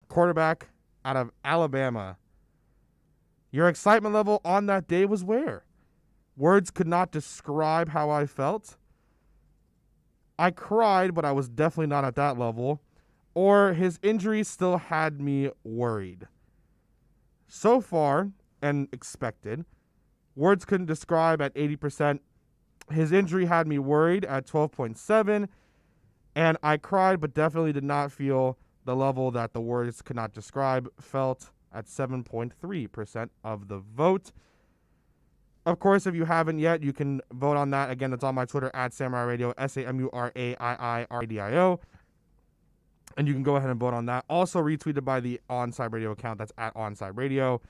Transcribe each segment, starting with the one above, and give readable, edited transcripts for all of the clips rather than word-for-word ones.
quarterback out of Alabama. Your excitement level on that day was where? Words could not describe how I felt. I cried, but I was definitely not at that level. Or his injury still had me worried. So far, and expected, words couldn't describe at 80%. His injury had me worried at 12.7. And I cried, but definitely did not feel the level that the words could not describe felt at 7.3% of the vote. Of course, if you haven't yet, you can vote on that. Again, it's on my Twitter at Samurai Radio, SAMURAIIRADIO. And you can go ahead and vote on that. Also retweeted by the Onside Radio account. That's at Onside Radio.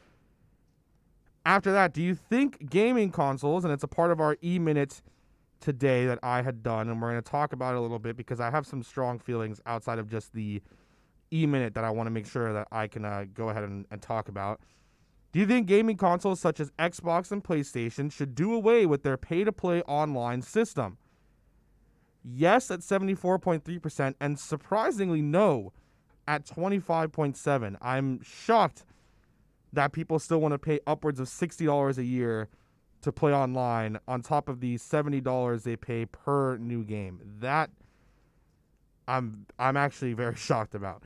After that, do you think gaming consoles, and it's a part of our E-Minute today that I had done, and we're going to talk about it a little bit because I have some strong feelings outside of just the E-Minute that I want to make sure that I can go ahead and talk about. Do you think gaming consoles such as Xbox and PlayStation should do away with their pay-to-play online system? Yes at 74.3%, and surprisingly no at 25.7%. I'm shocked that people still want to pay upwards of $60 a year to play online on top of the $70 they pay per new game. That I'm actually very shocked about.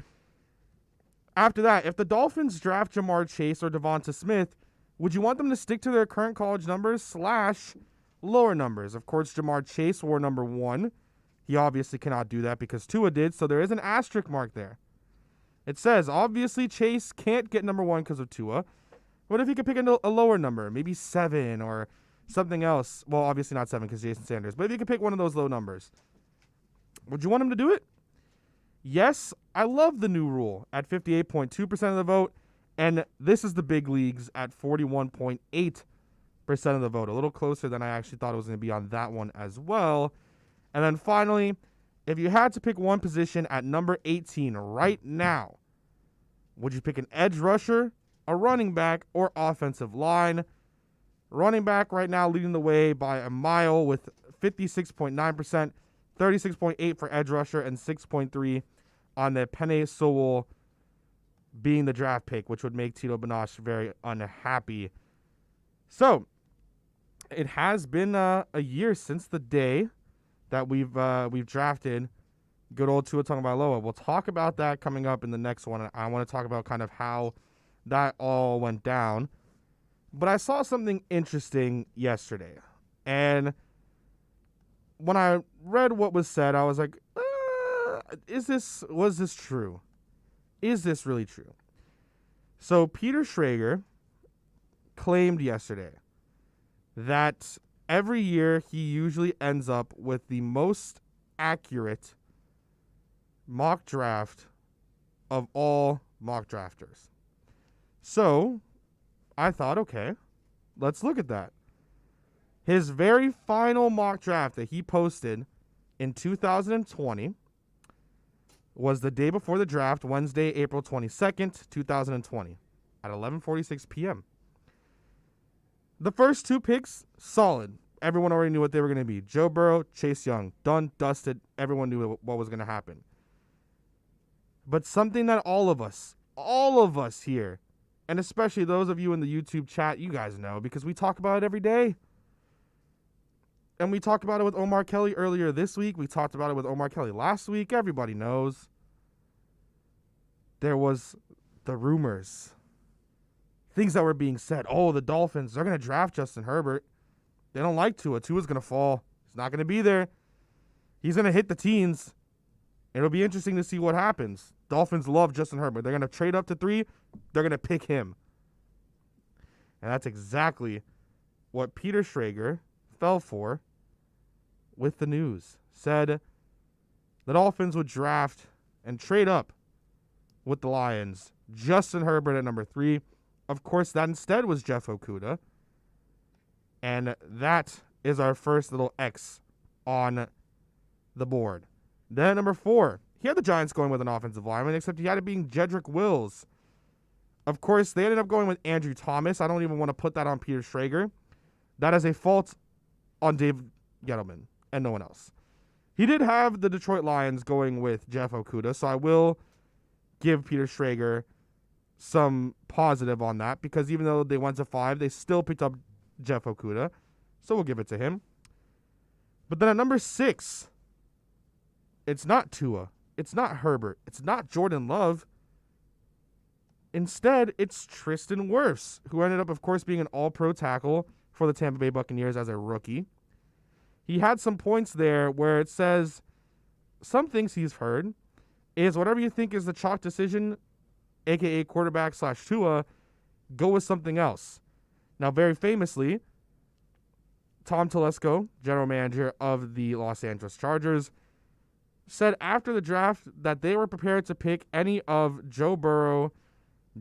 After that, if the Dolphins draft Jamar Chase or Devonta Smith, would you want them to stick to their current college numbers / lower numbers? Of course, Jamar Chase wore number 1. He obviously cannot do that because Tua did, so there is an asterisk mark there. It says, obviously, Chase can't get number 1 because of Tua. What if he could pick a lower number, maybe 7 or something else? Well, obviously not 7 because Jason Sanders. But if you could pick one of those low numbers, would you want him to do it? Yes, I love the new rule at 58.2% of the vote. And this is the big leagues at 41.8% of the vote. A little closer than I actually thought it was going to be on that one as well. And then finally, if you had to pick one position at number 18 right now, would you pick an edge rusher, a running back, or offensive line? Running back right now leading the way by a mile with 56.9%, 36.8% for edge rusher, and 6.3% on the Penei Sewell being the draft pick, which would make Tito Banosh very unhappy. So, it has been a year since the day that we've drafted good old Tua Tagovailoa. We'll talk about that coming up in the next one. I want to talk about kind of how that all went down. But I saw something interesting yesterday. And when I read what was said, I was like, was this true? Is this really true? So Peter Schrager claimed yesterday that every year he usually ends up with the most accurate mock draft of all mock drafters. So I thought, okay, let's look at that. His very final mock draft that he posted in 2020 was the day before the draft, Wednesday, April 22nd, 2020, at 11:46 p.m. The first 2 picks, solid. Everyone already knew what they were going to be. Joe Burrow, Chase Young. Done, dusted. Everyone knew what was going to happen. But something that all of us here, and especially those of you in the YouTube chat, you guys know, because we talk about it every day. And we talked about it with Omar Kelly earlier this week. We talked about it with Omar Kelly last week. Everybody knows. There was the rumors. Things that were being said. Oh, the Dolphins, they're going to draft Justin Herbert. They don't like Tua. Tua's going to fall. He's not going to be there. He's going to hit the teens. It'll be interesting to see what happens. Dolphins love Justin Herbert. They're going to trade up to 3. They're going to pick him. And that's exactly what Peter Schrager fell for with the news. Said the Dolphins would draft and trade up with the Lions. Justin Herbert at number 3. Of course, that instead was Jeff Okudah. And that is our first little X on the board. Then at number 4, he had the Giants going with an offensive lineman, except he had it being Jedrick Wills. Of course, they ended up going with Andrew Thomas. I don't even want to put that on Peter Schrager. That is a fault on Dave Gettleman and no one else. He did have the Detroit Lions going with Jeff Okudah, so I will give Peter Schrager some positive on that, because even though they went to 5, they still picked up Jeff Okuda. So we'll give it to him. But then at number 6, it's not Tua. It's not Herbert. It's not Jordan Love. Instead, it's Tristan Wirfs, who ended up, of course, being an all-pro tackle for the Tampa Bay Buccaneers as a rookie. He had some points there where it says some things he's heard is whatever you think is the chalk decision, a.k.a. quarterback / Tua, go with something else. Now, very famously, Tom Telesco, general manager of the Los Angeles Chargers, said after the draft that they were prepared to pick any of Joe Burrow,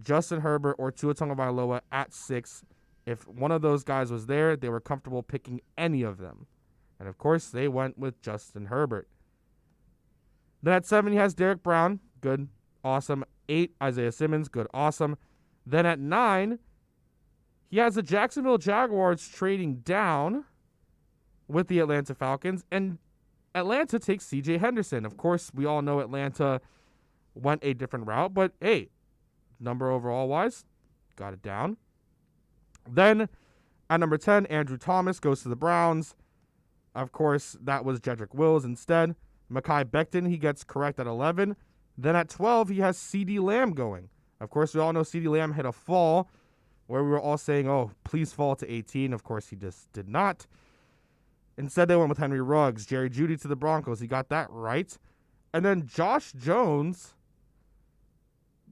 Justin Herbert, or Tua Tagovailoa at 6. If one of those guys was there, they were comfortable picking any of them. And, of course, they went with Justin Herbert. Then at 7, he has Derek Brown. Good. Awesome. 8, Isaiah Simmons. Good. Awesome. Then at 9, he has the Jacksonville Jaguars trading down with the Atlanta Falcons. And Atlanta takes C.J. Henderson. Of course, we all know Atlanta went a different route. But, hey, number overall-wise, got it down. Then at number 10, Andrew Thomas goes to the Browns. Of course, that was Jedrick Wills instead. Mekhi Becton, he gets correct at 11. Then at 12, he has CeeDee Lamb going. Of course, we all know CeeDee Lamb hit a fall where we were all saying, oh, please fall to 18. Of course, he just did not. Instead, they went with Henry Ruggs, Jerry Jeudy to the Broncos. He got that right. And then Josh Jones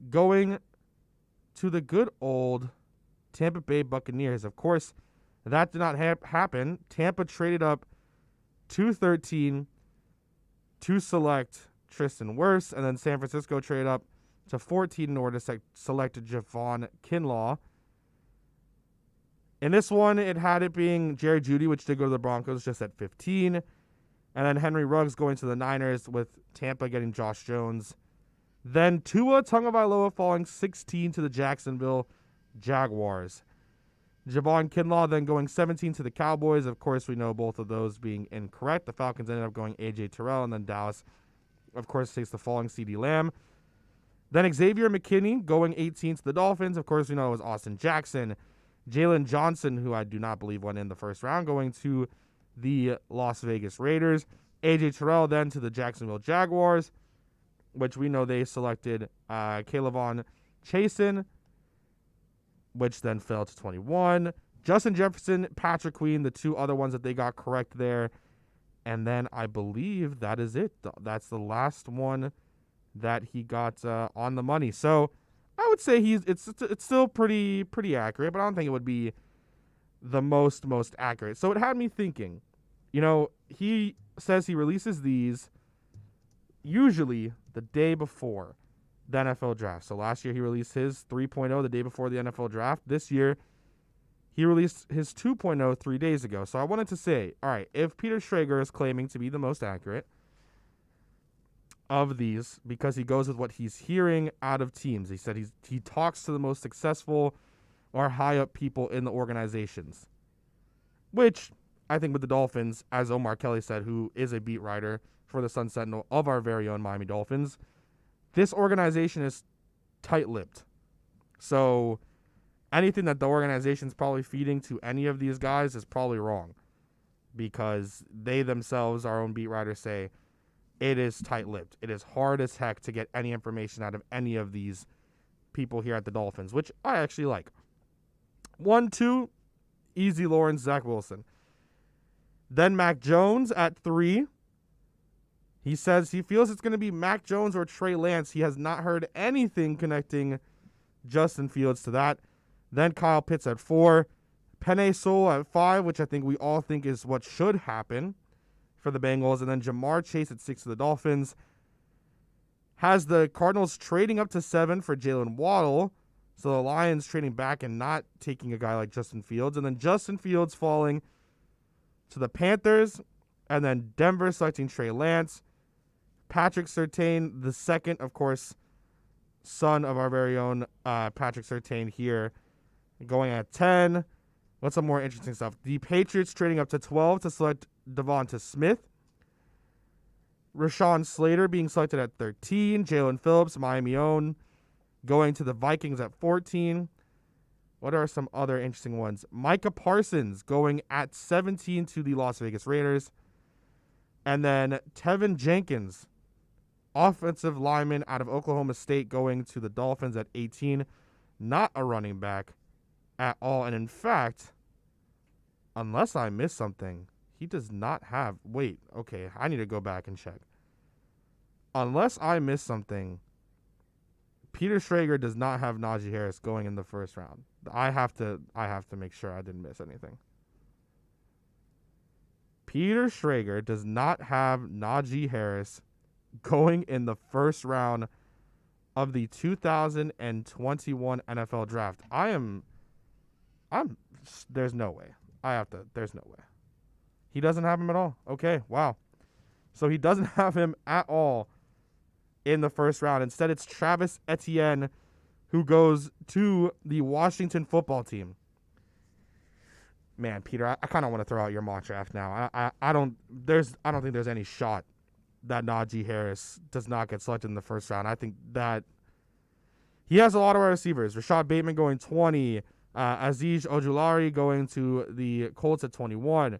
going to the good old Tampa Bay Buccaneers. Of course, that did not happen. Tampa traded up 213 to select Tristan Wirfs, and then San Francisco traded up to 14 in order to select Javon Kinlaw. In this one, it had it being Jerry Jeudy, which did go to the Broncos, just at 15. And then Henry Ruggs going to the Niners, with Tampa getting Josh Jones. Then Tua Tagovailoa falling 16 to the Jacksonville Jaguars. Javon Kinlaw then going 17 to the Cowboys. Of course, we know both of those being incorrect. The Falcons ended up going A.J. Terrell, and then Dallas, of course, takes the falling CeeDee Lamb. Then Xavier McKinney going 18 to the Dolphins. Of course, we know it was Austin Jackson. Jalen Johnson, who I do not believe went in the first round, going to the Las Vegas Raiders. A.J. Terrell then to the Jacksonville Jaguars, which we know they selected Kayvon Chasen, which then fell to 21. Justin Jefferson, Patrick Queen, the two other ones that they got correct there. And then I believe that is it. That's the last one that he got on the money. So I would say it's still pretty accurate, but I don't think it would be the most accurate. So it had me thinking, he says he releases these usually the day before the NFL draft. So last year he released his 3.0 the day before the NFL draft. This year he released his 2.0 3 days ago. So I wanted to say, all right, if Peter Schrager is claiming to be the most accurate of these because he goes with what he's hearing out of teams. He said he talks to the most successful or high up people in the organizations, which I think with the Dolphins, as Omar Kelly said, who is a beat writer for the Sun Sentinel of our very own Miami Dolphins, this organization is tight-lipped. So anything that the organization's probably feeding to any of these guys is probably wrong, because they themselves, our own beat writers, say it is tight-lipped. It is hard as heck to get any information out of any of these people here at the Dolphins, which I actually like. 1, 2, easy Lawrence, Zach Wilson. Then Mac Jones at 3. He says he feels it's going to be Mac Jones or Trey Lance. He has not heard anything connecting Justin Fields to that. Then Kyle Pitts at 4. Penei Sewell at 5, which I think we all think is what should happen for the Bengals. And then Jamar Chase at 6 to the Dolphins. Has the Cardinals trading up to 7 for Jalen Waddle. So the Lions trading back and not taking a guy like Justin Fields. And then Justin Fields falling to the Panthers. And then Denver selecting Trey Lance. Patrick Surtain, the second, of course, son of our very own Patrick Surtain here, going at 10. What's some more interesting stuff? The Patriots trading up to 12 to select Devonta Smith. Rashawn Slater being selected at 13. Jalen Phillips, Miami own, going to the Vikings at 14. What are some other interesting ones? Micah Parsons going at 17 to the Las Vegas Raiders. And then Tevin Jenkins, offensive lineman out of Oklahoma State, going to the Dolphins at 18. Not a running back at all. And in fact, unless I missed something, he does not have... Wait, okay, I need to go back and check. Unless I missed something, Peter Schrager does not have Najee Harris going in the first round. I have to make sure I didn't miss anything. Peter Schrager does not have Najee Harris going in the first round of the 2021 NFL Draft. There's no way. There's no way. He doesn't have him at all. Okay, wow. So he doesn't have him at all in the first round. Instead, it's Travis Etienne who goes to the Washington football team. Man, Peter, I kind of want to throw out your mock draft now. I don't think there's any shot that Najee Harris does not get selected in the first round. I think that he has a lot of wide receivers. Rashad Bateman going 20. Azeez Ojulari going to the Colts at 21.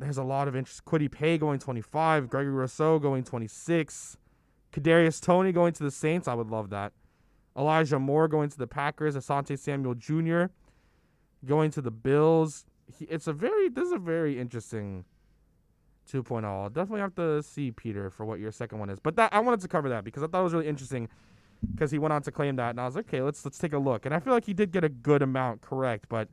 There's a lot of interest. Kwity Paye going 25. Gregory Rousseau going 26. Kadarius Toney going to the Saints. I would love that. Elijah Moore going to the Packers. Asante Samuel Jr. going to the Bills. This is a very interesting 2.0. I'll definitely have to see, Peter, for what your second one is. But I wanted to cover that because I thought it was really interesting because he went on to claim that. And I was like, okay, let's take a look. And I feel like he did get a good amount correct. But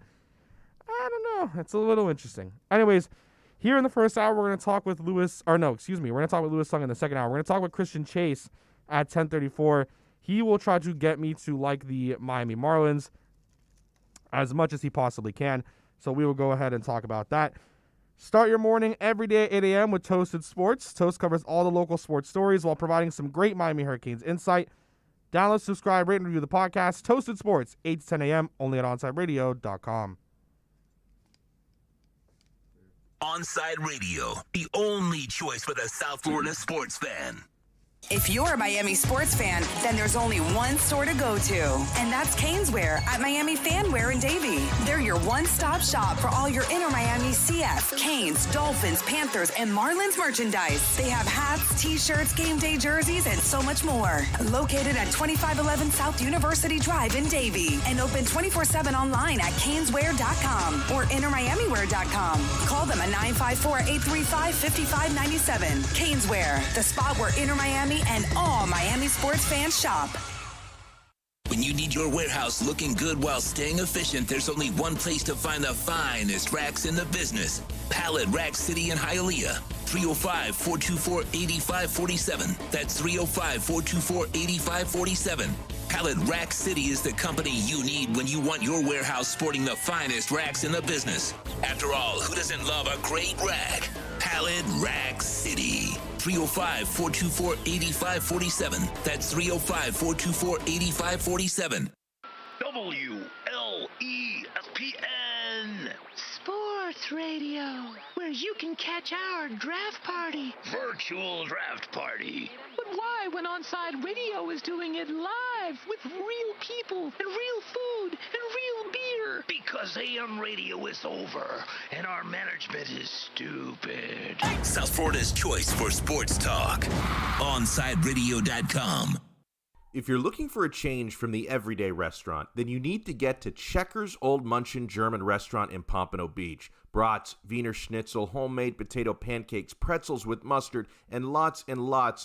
I don't know. It's a little interesting. Anyways, here in the first hour, we're going to talk with Lewis. We're going to talk with Lewis Sung in the second hour. We're going to talk with Christian Chase at 10:34. He will try to get me to like the Miami Marlins as much as he possibly can. So we will go ahead and talk about that. Start your morning every day at 8 a.m. with Toasted Sports. Toast covers all the local sports stories while providing some great Miami Hurricanes insight. Download, subscribe, rate, and review the podcast. Toasted Sports, 8 to 10 a.m. only at OnsideRadio.com. Onside Radio, the only choice for the South Florida sports fan. If you're a Miami sports fan, then there's only one store to go to, and that's Caneswear at Miami Fanwear in Davie. They're your one-stop shop for all your inner Miami CF, Canes, Dolphins, Panthers, and Marlins merchandise. They have hats, t-shirts, game day jerseys, and so much more. Located at 2511 South University Drive in Davie, and open 24/7 online at caneswear.com or innermiamiwear.com. Call them at 954-835-5597. Caneswear, the spot where inner Miami and all Miami sports fans shop. When you need your warehouse looking good while staying efficient, there's only one place to find the finest racks in the business. Pallet Rack City in Hialeah. 305-424-8547. That's 305-424-8547. Pallet Rack City is the company you need when you want your warehouse sporting the finest racks in the business. After all, who doesn't love a great rack? Pallet Rack City. 305-424-8547. That's 305-424-8547. WLESPN. Sports Radio, where you can catch our draft party. Virtual draft party. But why when Onside Radio is doing it live with real people and real food and real beer? Because AM radio is over and our management is stupid. South Florida's choice for sports talk. OnsideRadio.com. If you're looking for a change from the everyday restaurant, then you need to get to Checkers Old Munchin German Restaurant in Pompano Beach. Brats, Wiener Schnitzel, homemade potato pancakes, pretzels with mustard, and lots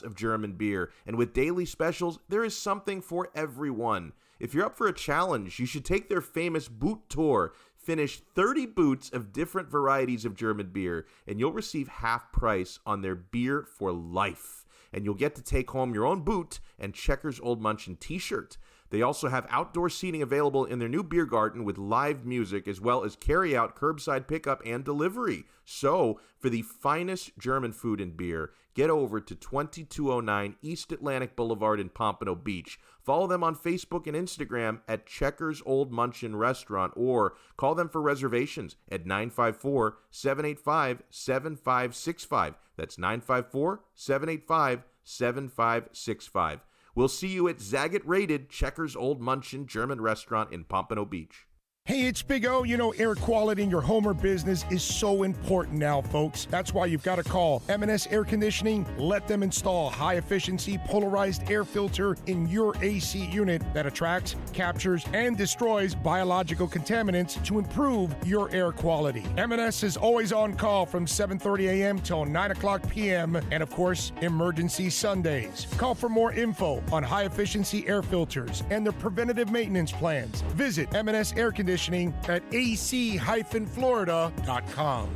of German beer. And with daily specials, there is something for everyone. If you're up for a challenge, you should take their famous boot tour. Finish 30 boots of different varieties of German beer, and you'll receive half price on their beer for life. And you'll get to take home your own boot and Checkers Old Munchin t-shirt. They also have outdoor seating available in their new beer garden with live music, as well as carry-out, curbside pickup, and delivery. So, for the finest German food and beer, get over to 2209 East Atlantic Boulevard in Pompano Beach. Follow them on Facebook and Instagram at Checkers Old Munchin Restaurant, or call them for reservations at 954-785-7565. That's 954-785-7565. We'll see you at Zagat Rated Checkers Old Munchin German Restaurant in Pompano Beach. Hey, it's Big O. You know, air quality in your home or business is so important now, folks. That's why you've got to call M&S Air Conditioning. Let them install a high-efficiency polarized air filter in your AC unit that attracts, captures, and destroys biological contaminants to improve your air quality. M&S is always on call from 7:30 a.m. till 9 o'clock p.m. and, of course, emergency Sundays. Call for more info on high-efficiency air filters and their preventative maintenance plans. Visit M&S Air Conditioning at ac-florida.com.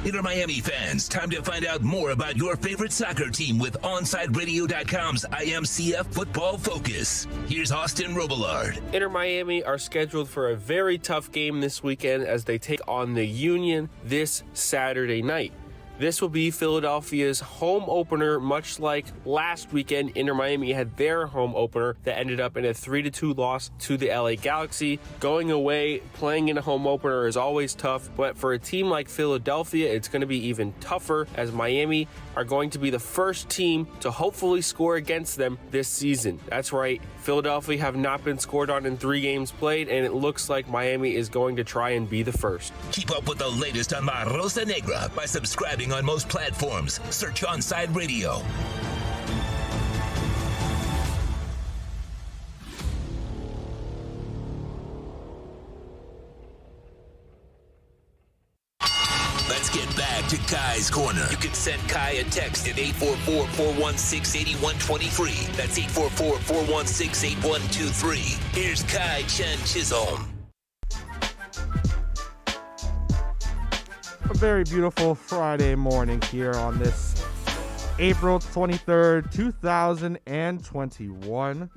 Inter Miami fans, time to find out more about your favorite soccer team with OnsideRadio.com's IMCF Football Focus. Here's Austin Robillard. Inter Miami are scheduled for a very tough game this weekend as they take on the Union this Saturday night. This will be Philadelphia's home opener, much like last weekend. Inter Miami had their home opener that ended up in a 3-2 loss to the LA Galaxy. Going away, playing in a home opener is always tough, but for a team like Philadelphia, it's going to be even tougher, as Miami are going to be the first team to hopefully score against them this season. That's right, Philadelphia have not been scored on in 3 games played, and it looks like Miami is going to try and be the first. Keep up with the latest on La Rosa Negra by subscribing on most platforms. Search Onside Radio. Let's get back to Kai's Corner. You can send Kai a text at 844-416-8123. That's 844-416-8123. Here's Kai Chen Chisholm. A very beautiful Friday morning here on this April 23rd, 2021.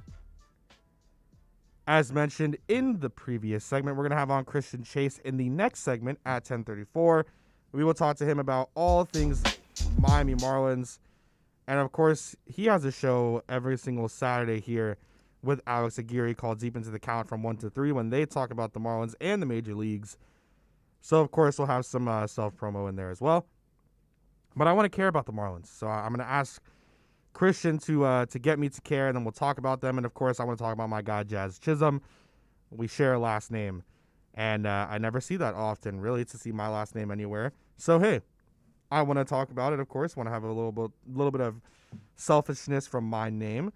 As mentioned in the previous segment, we're going to have on Christian Chase in the next segment at 10:34. We will talk to him about all things Miami Marlins. And, of course, he has a show every single Saturday here with Alex Aguirre called Deep Into the Count from 1 to 3 when they talk about the Marlins and the Major Leagues. So, of course, we'll have some self-promo in there as well. But I want to care about the Marlins. So I'm going to ask Christian to get me to care, and then we'll talk about them. And, of course, I want to talk about my guy, Jazz Chisholm. We share a last name. And I never see that often, really, to see my last name anywhere. So, hey, I want to talk about it, of course. Want to have a little bit of selfishness from my name.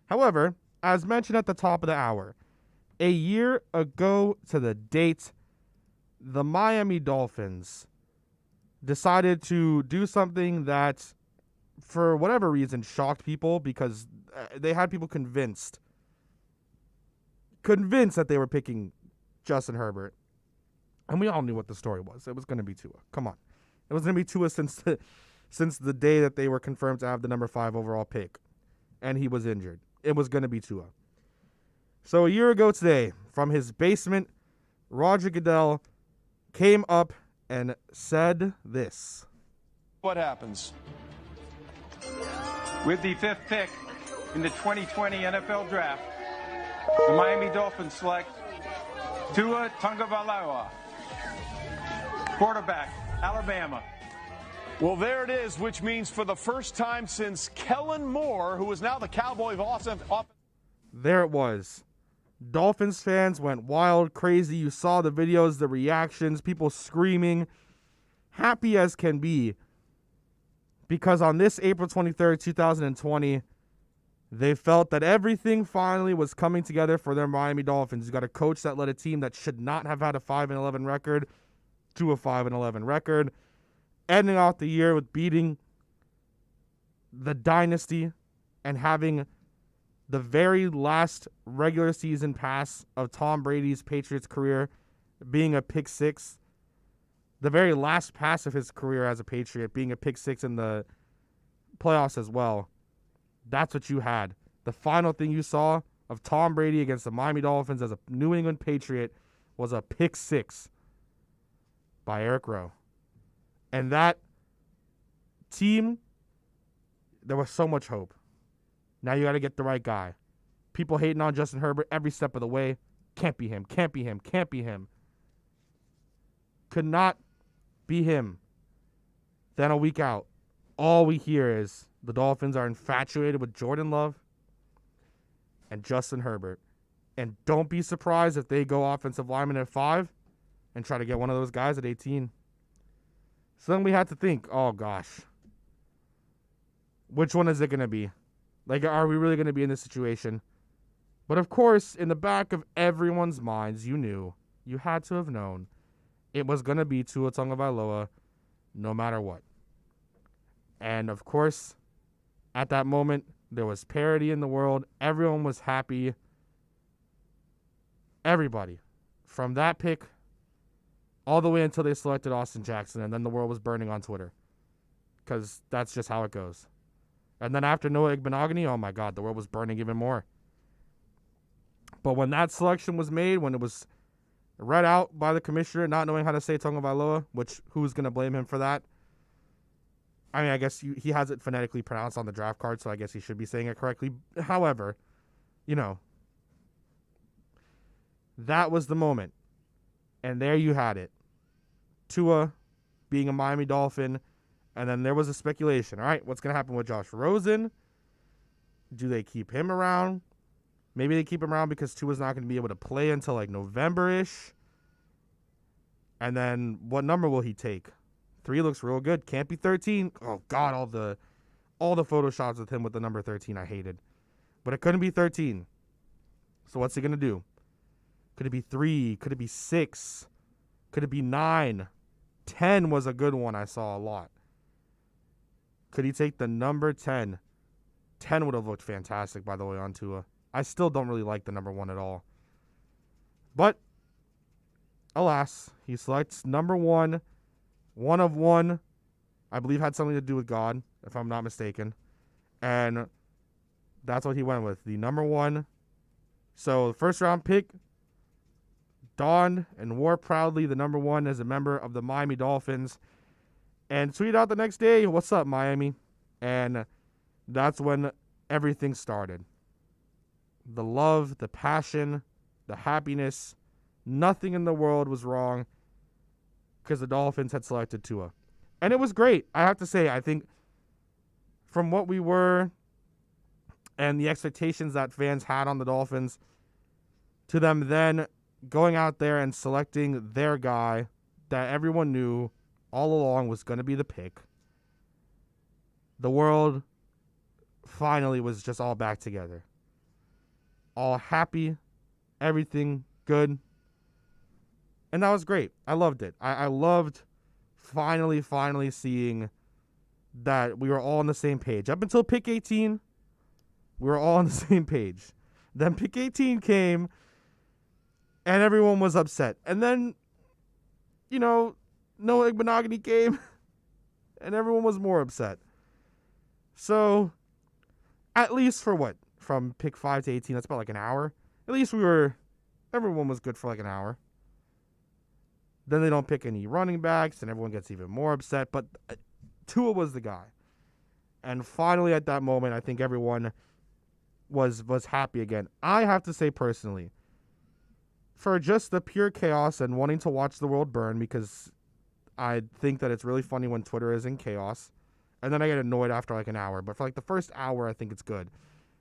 However, as mentioned at the top of the hour, a year ago to the date, the Miami Dolphins decided to do something that, for whatever reason, shocked people because they had people convinced that they were picking Justin Herbert. And we all knew what the story was. It was going to be Tua. Come on. It was going to be Tua since the day that they were confirmed to have the number 5 overall pick. And he was injured. It was going to be Tua. So a year ago today, from his basement, Roger Goodell came up and said this. What happens? With the 5th pick in the 2020 NFL Draft, the Miami Dolphins select Tua Tagovailoa, quarterback, Alabama. Well, there it is, which means for the first time since Kellen Moore, who is now the Cowboys offense. There it was. Dolphins fans went wild, crazy. You saw the videos, the reactions, people screaming, happy as can be. Because on this April 23rd, 2020, they felt that everything finally was coming together for their Miami Dolphins. You got a coach that led a team that should not have had a 5-11 record to a 5-11 record, ending off the year with beating the dynasty and having the very last regular season pass of Tom Brady's Patriots career being a pick 6. The very last pass of his career as a Patriot being a pick 6 in the playoffs as well. That's what you had. The final thing you saw of Tom Brady against the Miami Dolphins as a New England Patriot was a pick 6 by Eric Rowe. And that team, there was so much hope. Now you got to get the right guy. People hating on Justin Herbert every step of the way. Can't be him. Can't be him. Can't be him. Could not be him. Then a week out, all we hear is the Dolphins are infatuated with Jordan Love and Justin Herbert. And don't be surprised if they go offensive lineman at 5 and try to get one of those guys at 18. So then we had to think, oh gosh, which one is it going to be? Like, are we really going to be in this situation? But of course, in the back of everyone's minds, you had to have known, it was going to be Tua Tagovailoa no matter what. And of course, at that moment, there was parity in the world. Everyone was happy. Everybody. From that pick all the way until they selected Austin Jackson, and then the world was burning on Twitter. Because that's just how it goes. And then after Noah Igbenogany, oh my God, the world was burning even more. But when that selection was made, when it was read out by the commissioner, not knowing how to say Tagovailoa, which who's going to blame him for that? I mean, I guess he has it phonetically pronounced on the draft card, so I guess he should be saying it correctly. However, that was the moment. And there you had it. Tua being a Miami Dolphin. And then there was a speculation. All right, what's going to happen with Josh Rosen? Do they keep him around? Maybe they keep him around because Tua's not going to be able to play until like November-ish. And then what number will he take? 3 looks real good. Can't be 13. Oh, God, all the photoshops with him with the number 13 I hated. But it couldn't be 13. So what's he going to do? Could it be 3? Could it be 6? Could it be 9? 10 was a good one I saw a lot. Could he take the number 10? 10 would have looked fantastic, by the way, on Tua. I still don't really like the number 1 at all. But, alas, he selects number 1. 1 of 1. I believe had something to do with God, if I'm not mistaken. And that's what he went with. The number 1. So, the first round pick donned and wore proudly the number 1 as a member of the Miami Dolphins. And tweeted out the next day, "What's up, Miami?" And that's when everything started. The love, the passion, the happiness. Nothing in the world was wrong because the Dolphins had selected Tua. And it was great. I have to say, I think from what we were and the expectations that fans had on the Dolphins, to them then going out there and selecting their guy that everyone knew all along was going to be the pick, the world finally was just all back together. All happy, everything good. And that was great. I loved it. I loved finally seeing that we were all on the same page. Up until pick 18, we were all on the same page. Then pick 18 came, and everyone was upset. And then, Noah Igbenogany came, and everyone was more upset. So, at least for what? From pick 5 to 18, that's about like an hour. At least everyone was good for like an hour. Then they don't pick any running backs, and everyone gets even more upset. But Tua was the guy. And finally, at that moment, I think everyone was happy again. I have to say personally, for just the pure chaos and wanting to watch the world burn, because I think that it's really funny when Twitter is in chaos. And then I get annoyed after like an hour. But for like the first hour, I think it's good.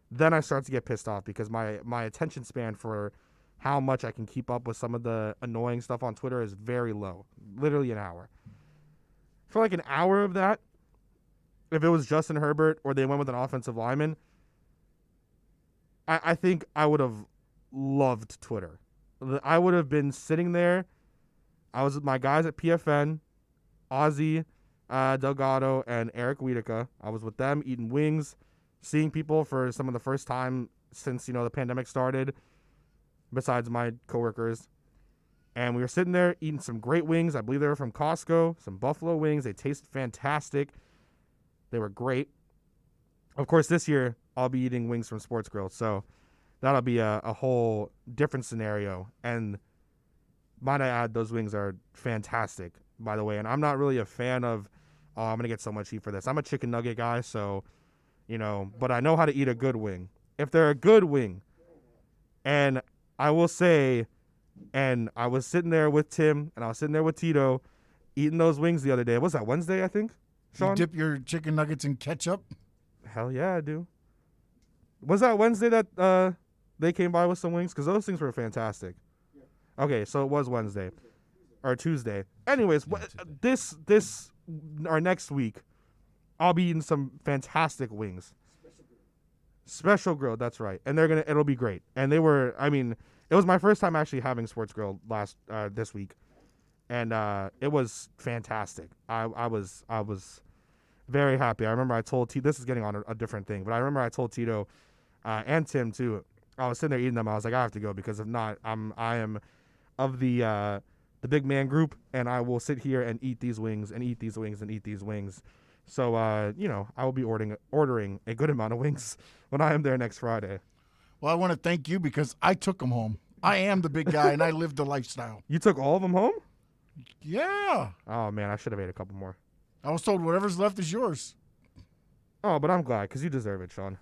Then I start to get pissed off because my attention span for how much I can keep up with some of the annoying stuff on Twitter is very low. Literally an hour. For like an hour of that, if it was Justin Herbert or they went with an offensive lineman, I think I would have loved Twitter. I would have been sitting there. I was with my guys at PFN, Ozzy, Delgado, and Eric Wiedeke. I was with them eating wings, seeing people for some of the first time since, the pandemic started, besides my coworkers. And we were sitting there eating some great wings. I believe they were from Costco, some buffalo wings. They tasted fantastic. They were great. Of course, this year, I'll be eating wings from Sports Grill, so that'll be a whole different scenario. And might I add, those wings are fantastic, by the way. And I'm not really a fan of oh, I'm going to get so much heat for this. I'm a chicken nugget guy, so, but I know how to eat a good wing. If they're a good wing, and I will say, and I was sitting there with Tim, and I was sitting there with Tito, eating those wings the other day. What was that, Wednesday, I think, Sean? You dip your chicken nuggets in ketchup? Hell yeah, I do. Was that Wednesday that they came by with some wings? Because those things were fantastic. Okay, so it was Wednesday. Or Tuesday. Anyways, our next week, I'll be eating some fantastic wings. Special grilled, that's right. And it'll be great. And it was my first time actually having sports grilled this week. And it was fantastic. I was very happy. I remember I told Tito, this is getting on a different thing, but I remember I told Tito and Tim too. I was sitting there eating them. I was like, I have to go, because if not, I am of the big man group, and I will sit here and eat these wings and eat these wings and eat these wings. So I will be ordering a good amount of wings when I am there next Friday. Well, I want to thank you because I took them home. I am the big guy, and I live the lifestyle. You took all of them home? Yeah. Oh man, I should have ate a couple more. I was told whatever's left is yours. Oh, but I'm glad, because you deserve it, Sean.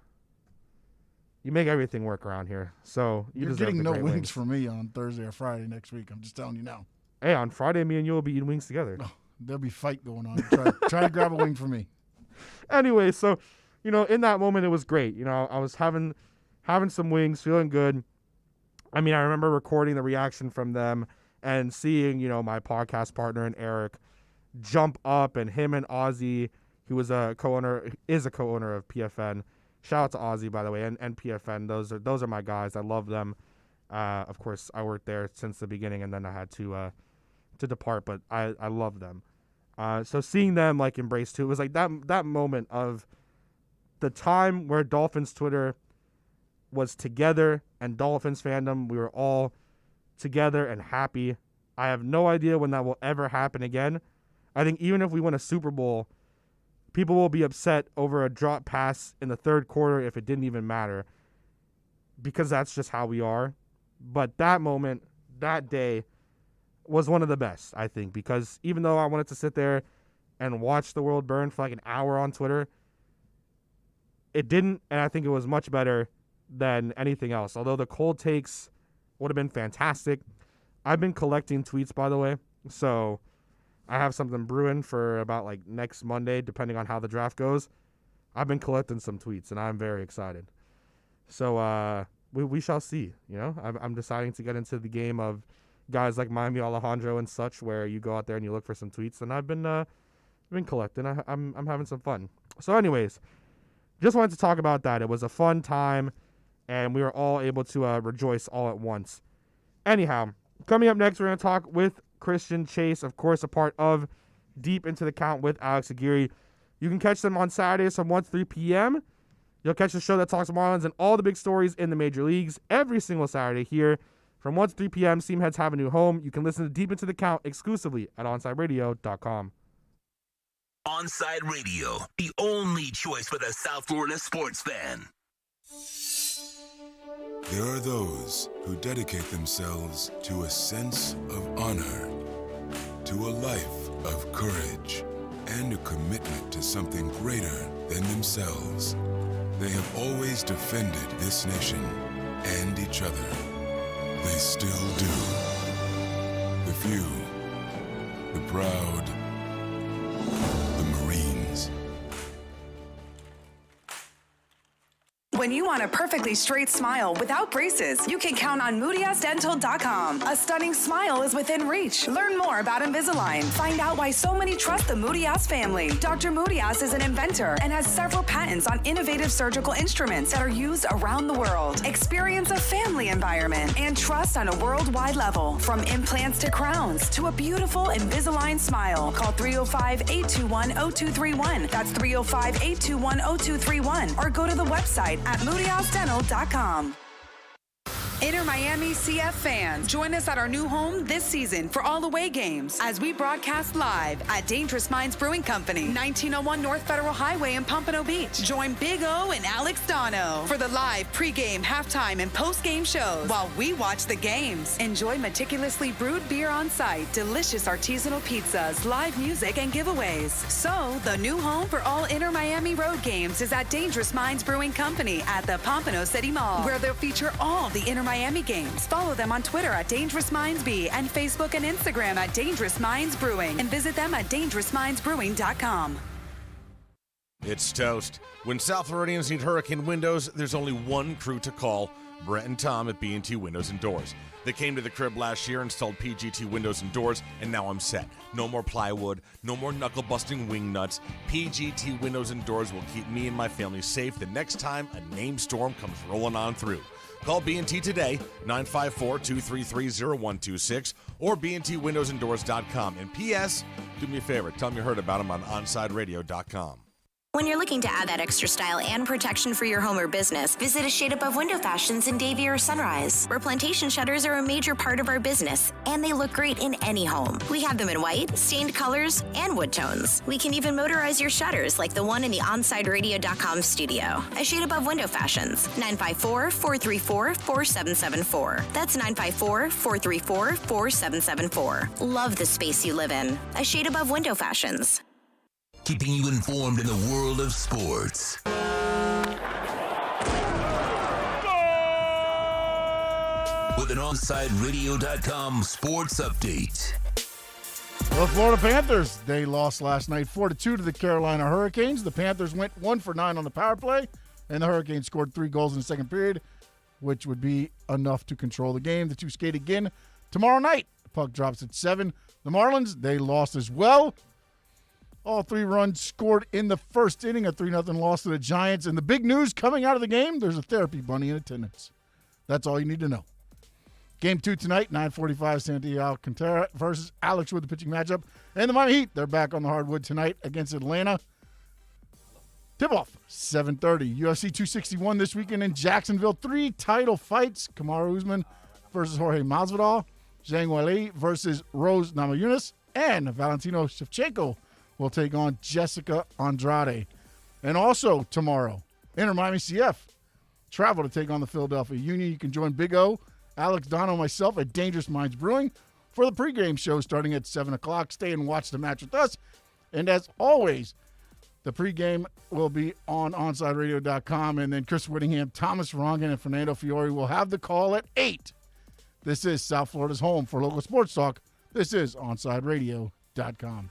You make everything work around here, so You're deserve getting the no great wings from me on Thursday or Friday next week. I'm just telling you now. Hey, on Friday, me and you will be eating wings together. Oh, there'll be fight going on. Try to grab a wing from me. Anyway, so, in that moment, it was great. I was having some wings, feeling good. I remember recording the reaction from them and seeing, my podcast partner and Eric jump up, and him and Ozzy, who is a co-owner of PFN. Shout out to Ozzy, by the way, and PFN. Those are my guys. I love them. Of course, I worked there since the beginning, and then I had to depart, but I love them. So seeing them embrace too, it was that moment of the time where Dolphins Twitter was together and Dolphins fandom. We were all together and happy. I have no idea when that will ever happen again. I think even if we win a Super Bowl, people will be upset over a drop pass in the third quarter if it didn't even matter, because that's just how we are. But that moment, that day, was one of the best, I think, because even though I wanted to sit there and watch the world burn for an hour on Twitter, it didn't, and I think it was much better than anything else. Although the cold takes would have been fantastic. I've been collecting tweets, by the way, so I have something brewing for about next Monday, depending on how the draft goes. I've been collecting some tweets, and I'm very excited. So we shall see. I'm deciding to get into the game of guys like Miami Alejandro and such, where you go out there and you look for some tweets, and I've been collecting. I'm having some fun. So anyways, just wanted to talk about that. It was a fun time, and we were all able to rejoice all at once. Anyhow, coming up next, we're going to talk with Christian Chase, of course, a part of Deep Into the Count with Alex Aguirre. You can catch them on Saturdays from 1 to 3 p.m. You'll catch the show that talks Marlins and all the big stories in the major leagues every single Saturday here from 1 to 3 p.m. Seamheads have a new home. You can listen to Deep Into the Count exclusively at OnsideRadio.com. Onside Radio, the only choice for the South Florida sports fan. There are those who dedicate themselves to a sense of honor, to a life of courage, and a commitment to something greater than themselves. They have always defended this nation and each other. They still do. The few, the proud, the Marines. When you want a perfectly straight smile without braces, you can count on MoodyAsDental.com. A stunning smile is within reach. Learn more about Invisalign. Find out why so many trust the Moody Ass family. Dr. Moody Ass is an inventor and has several patents on innovative surgical instruments that are used around the world. Experience a family environment and trust on a worldwide level. From implants to crowns to a beautiful Invisalign smile. Call 305-821-0231. That's 305-821-0231. Or go to the website at MoodyAsDental.com. Inter Miami CF fans, join us at our new home this season for all away games as we broadcast live at Dangerous Minds Brewing Company, 1901 North Federal Highway in Pompano Beach. Join Big O and Alex Dono for the live pregame, halftime, and postgame shows while we watch the games. Enjoy meticulously brewed beer on site, delicious artisanal pizzas, live music, and giveaways. So, the new home for all Inter Miami road games is at Dangerous Minds Brewing Company at the Pompano City Mall, where they'll feature all the Inter Miami games. Follow them on Twitter at Dangerous Minds B and Facebook and Instagram at Dangerous Minds Brewing, and visit them at dangerousmindsbrewing.com. It's toast. When South Floridians need hurricane windows, there's only one crew to call, Brett and Tom at B&T Windows and Doors. They came to the crib last year, installed PGT windows and doors, and now I'm set. No more plywood, no more knuckle-busting wing nuts. PGT windows and doors will keep me and my family safe the next time a named storm comes rolling on through. Call B&T today, 954-233-0126, or bntwindowsanddoors.com. And P.S., do me a favor, tell them you heard about them on OnSideRadio.com. When you're looking to add that extra style and protection for your home or business, visit A Shade Above Window Fashions in Davie or Sunrise, where plantation shutters are a major part of our business, and they look great in any home. We have them in white, stained colors, and wood tones. We can even motorize your shutters like the one in the OnSideRadio.com studio. A Shade Above Window Fashions, 954-434-4774. That's 954-434-4774. Love the space you live in. A Shade Above Window Fashions. Keeping you informed in the world of sports. With an OnSideRadio.com sports update. The Florida Panthers, they lost last night 4-2 to the Carolina Hurricanes. The Panthers went 1 for 9 on the power play, and the Hurricanes scored 3 goals in the second period, which would be enough to control the game. The two skate again tomorrow night. The puck drops at 7. The Marlins, they lost as well. All 3 runs scored in the first inning, a 3-0 loss to the Giants. And the big news coming out of the game, there's a therapy bunny in attendance. That's all you need to know. Game 2 tonight, 9:45, Santiago Alcantara versus Alex Wood, the pitching matchup. And the Miami Heat, they're back on the hardwood tonight against Atlanta. Tip-off, 7:30. UFC 261 this weekend in Jacksonville. 3 title fights. Kamaru Usman versus Jorge Masvidal. Zhang Weili versus Rose Namajunas. And Valentino Shevchenko will take on Jessica Andrade. And also tomorrow, Inter Miami CF travel to take on the Philadelphia Union. You can join Big O, Alex Dono, and myself at Dangerous Minds Brewing for the pregame show starting at 7 o'clock. Stay and watch the match with us. And as always, the pregame will be on OnSideRadio.com. And then Chris Whittingham, Thomas Rongan, and Fernando Fiore will have the call at 8. This is South Florida's home for local sports talk. This is OnSideRadio.com.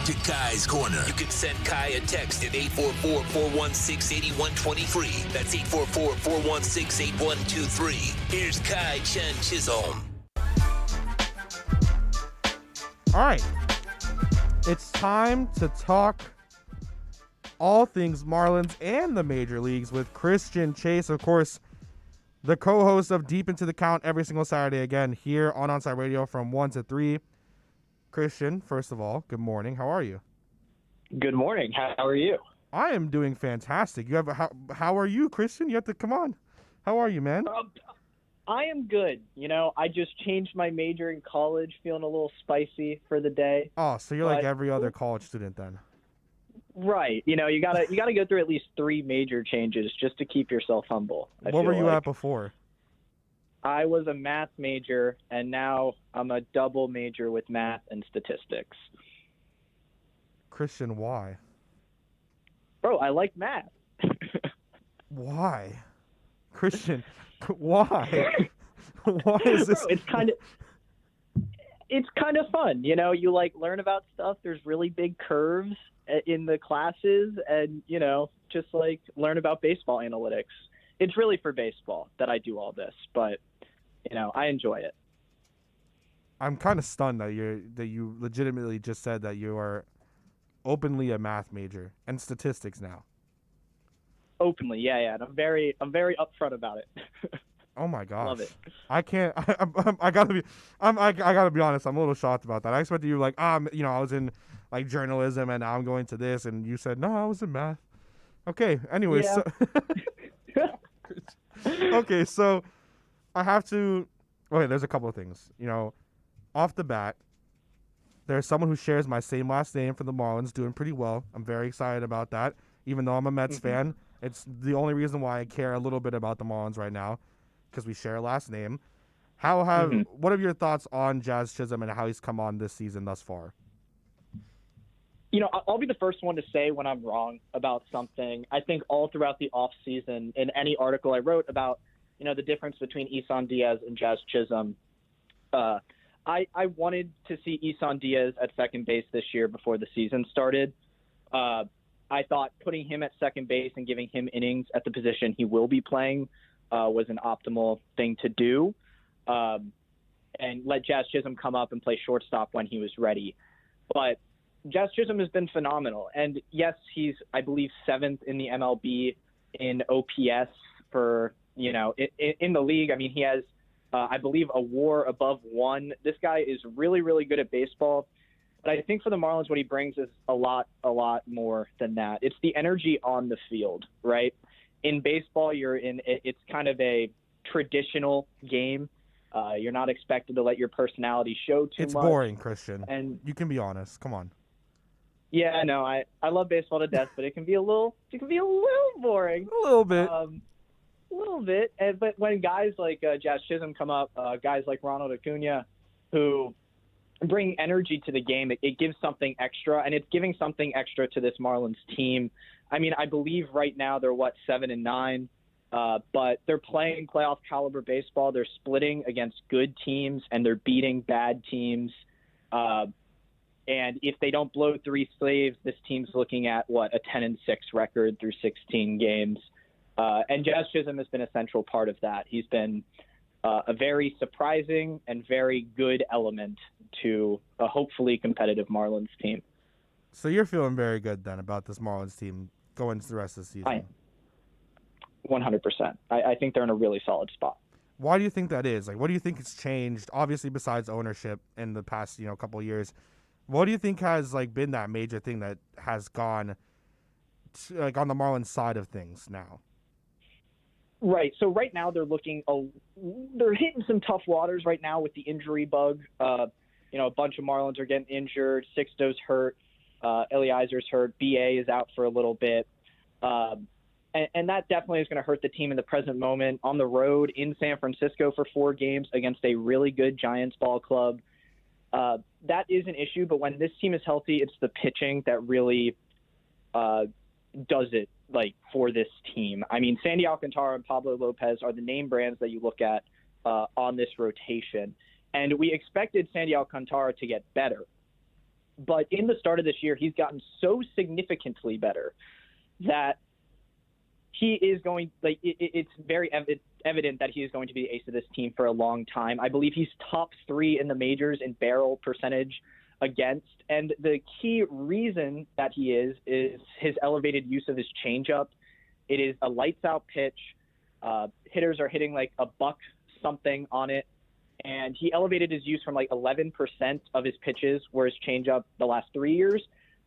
To Kai's Corner. You can send Kai a text at 844-416-8123. That's 844-416-8123. Here's Kai Chen Chisholm. All right. It's time to talk all things Marlins and the major leagues with Christian Chase, of course, the co-host of Deep Into the Count every single Saturday, again, here on Onside Radio from 1 to 3. Christian, first of all, good morning. How are you? Good morning. How are you? I am doing fantastic. You have how are you, Christian? You have to come on. How are you, man? I am good. You know, I just changed my major in college, feeling a little spicy for the day. Oh, so you're like every other college student then. Right. You know, you gotta go through at least 3 major changes just to keep yourself humble. What were you at before? I was a math major, and now I'm a double major with math and statistics. Christian, why? Bro, I like math. Why? Christian, why? Why is this? Bro, it's kind of fun. You know, you learn about stuff. There's really big curves in the classes, and, you know, just learn about baseball analytics. It's really for baseball that I do all this, but, you know, I enjoy it. I'm kind of stunned that you legitimately just said that you are openly a math major and statistics now. Openly, yeah. And I'm very upfront about it. Oh my gosh. Love it. I can't. I gotta be honest. I'm a little shocked about that. I expected you like, I was in like journalism and now I'm going to this, and you said no, I was in math. Okay. Anyway, Yeah. Okay, so I have to. Okay, there's a couple of things. Off the bat, there's someone who shares my same last name for the Marlins, doing pretty well. I'm very excited about that. Even though I'm a Mets fan, it's the only reason why I care a little bit about the Marlins right now, because we share a last name. What are your thoughts on Jazz Chisholm and how he's come on this season thus far? I'll be the first one to say when I'm wrong about something. I think all throughout the offseason, in any article I wrote about, the difference between Isan Diaz and Jazz Chisholm, I wanted to see Isan Diaz at second base this year before the season started. I thought putting him at second base and giving him innings at the position he will be playing was an optimal thing to do, and let Jazz Chisholm come up and play shortstop when he was ready. But Jazz Chisholm has been phenomenal. And yes, he's, I believe, 7th in the MLB in OPS for, in the league. I mean, he has, I believe, a WAR above 1. This guy is really, really good at baseball. But I think for the Marlins, what he brings is a lot more than that. It's the energy on the field, right? In baseball, it's kind of a traditional game. You're not expected to let your personality show too much. It's boring, Christian. And you can be honest. Come on. Yeah, no, I love baseball to death, but it can be a little boring. A little bit. But when guys like Jazz Chisholm come up, guys like Ronald Acuna, who bring energy to the game, it gives something extra, and it's giving something extra to this Marlins team. I mean, I believe right now they're 7-9, but they're playing playoff caliber baseball. They're splitting against good teams and they're beating bad teams. And if they don't blow 3 saves, this team's looking at a 10-6 record through 16 games. And Jazz Chisholm has been a central part of that. He's been a very surprising and very good element to a hopefully competitive Marlins team. So you're feeling very good then about this Marlins team going into the rest of the season? 100%. I think they're in a really solid spot. Why do you think that is? Like, what do you think has changed? Obviously, besides ownership in the past, couple of years, what do you think has been that major thing that has gone on the Marlins side of things now? Right. So right now they're hitting some tough waters right now with the injury bug. A bunch of Marlins are getting injured. Sixto's hurt. Eliezer's hurt. BA is out for a little bit. And that definitely is going to hurt the team in the present moment. On the road in San Francisco for 4 games against a really good Giants ball club. That is an issue, but when this team is healthy, it's the pitching that really does it for this team. I mean, Sandy Alcantara and Pablo Lopez are the name brands that you look at on this rotation. And we expected Sandy Alcantara to get better. But in the start of this year, he's gotten so significantly better that he is going it's very evident that he is going to be the ace of this team for a long time. I believe he's top 3 in the majors in barrel percentage against. And the key reason that he is his elevated use of his changeup. It is a lights out pitch. Hitters are hitting a buck something on it. And he elevated his use from 11% of his pitches were his changeup the last 3 years.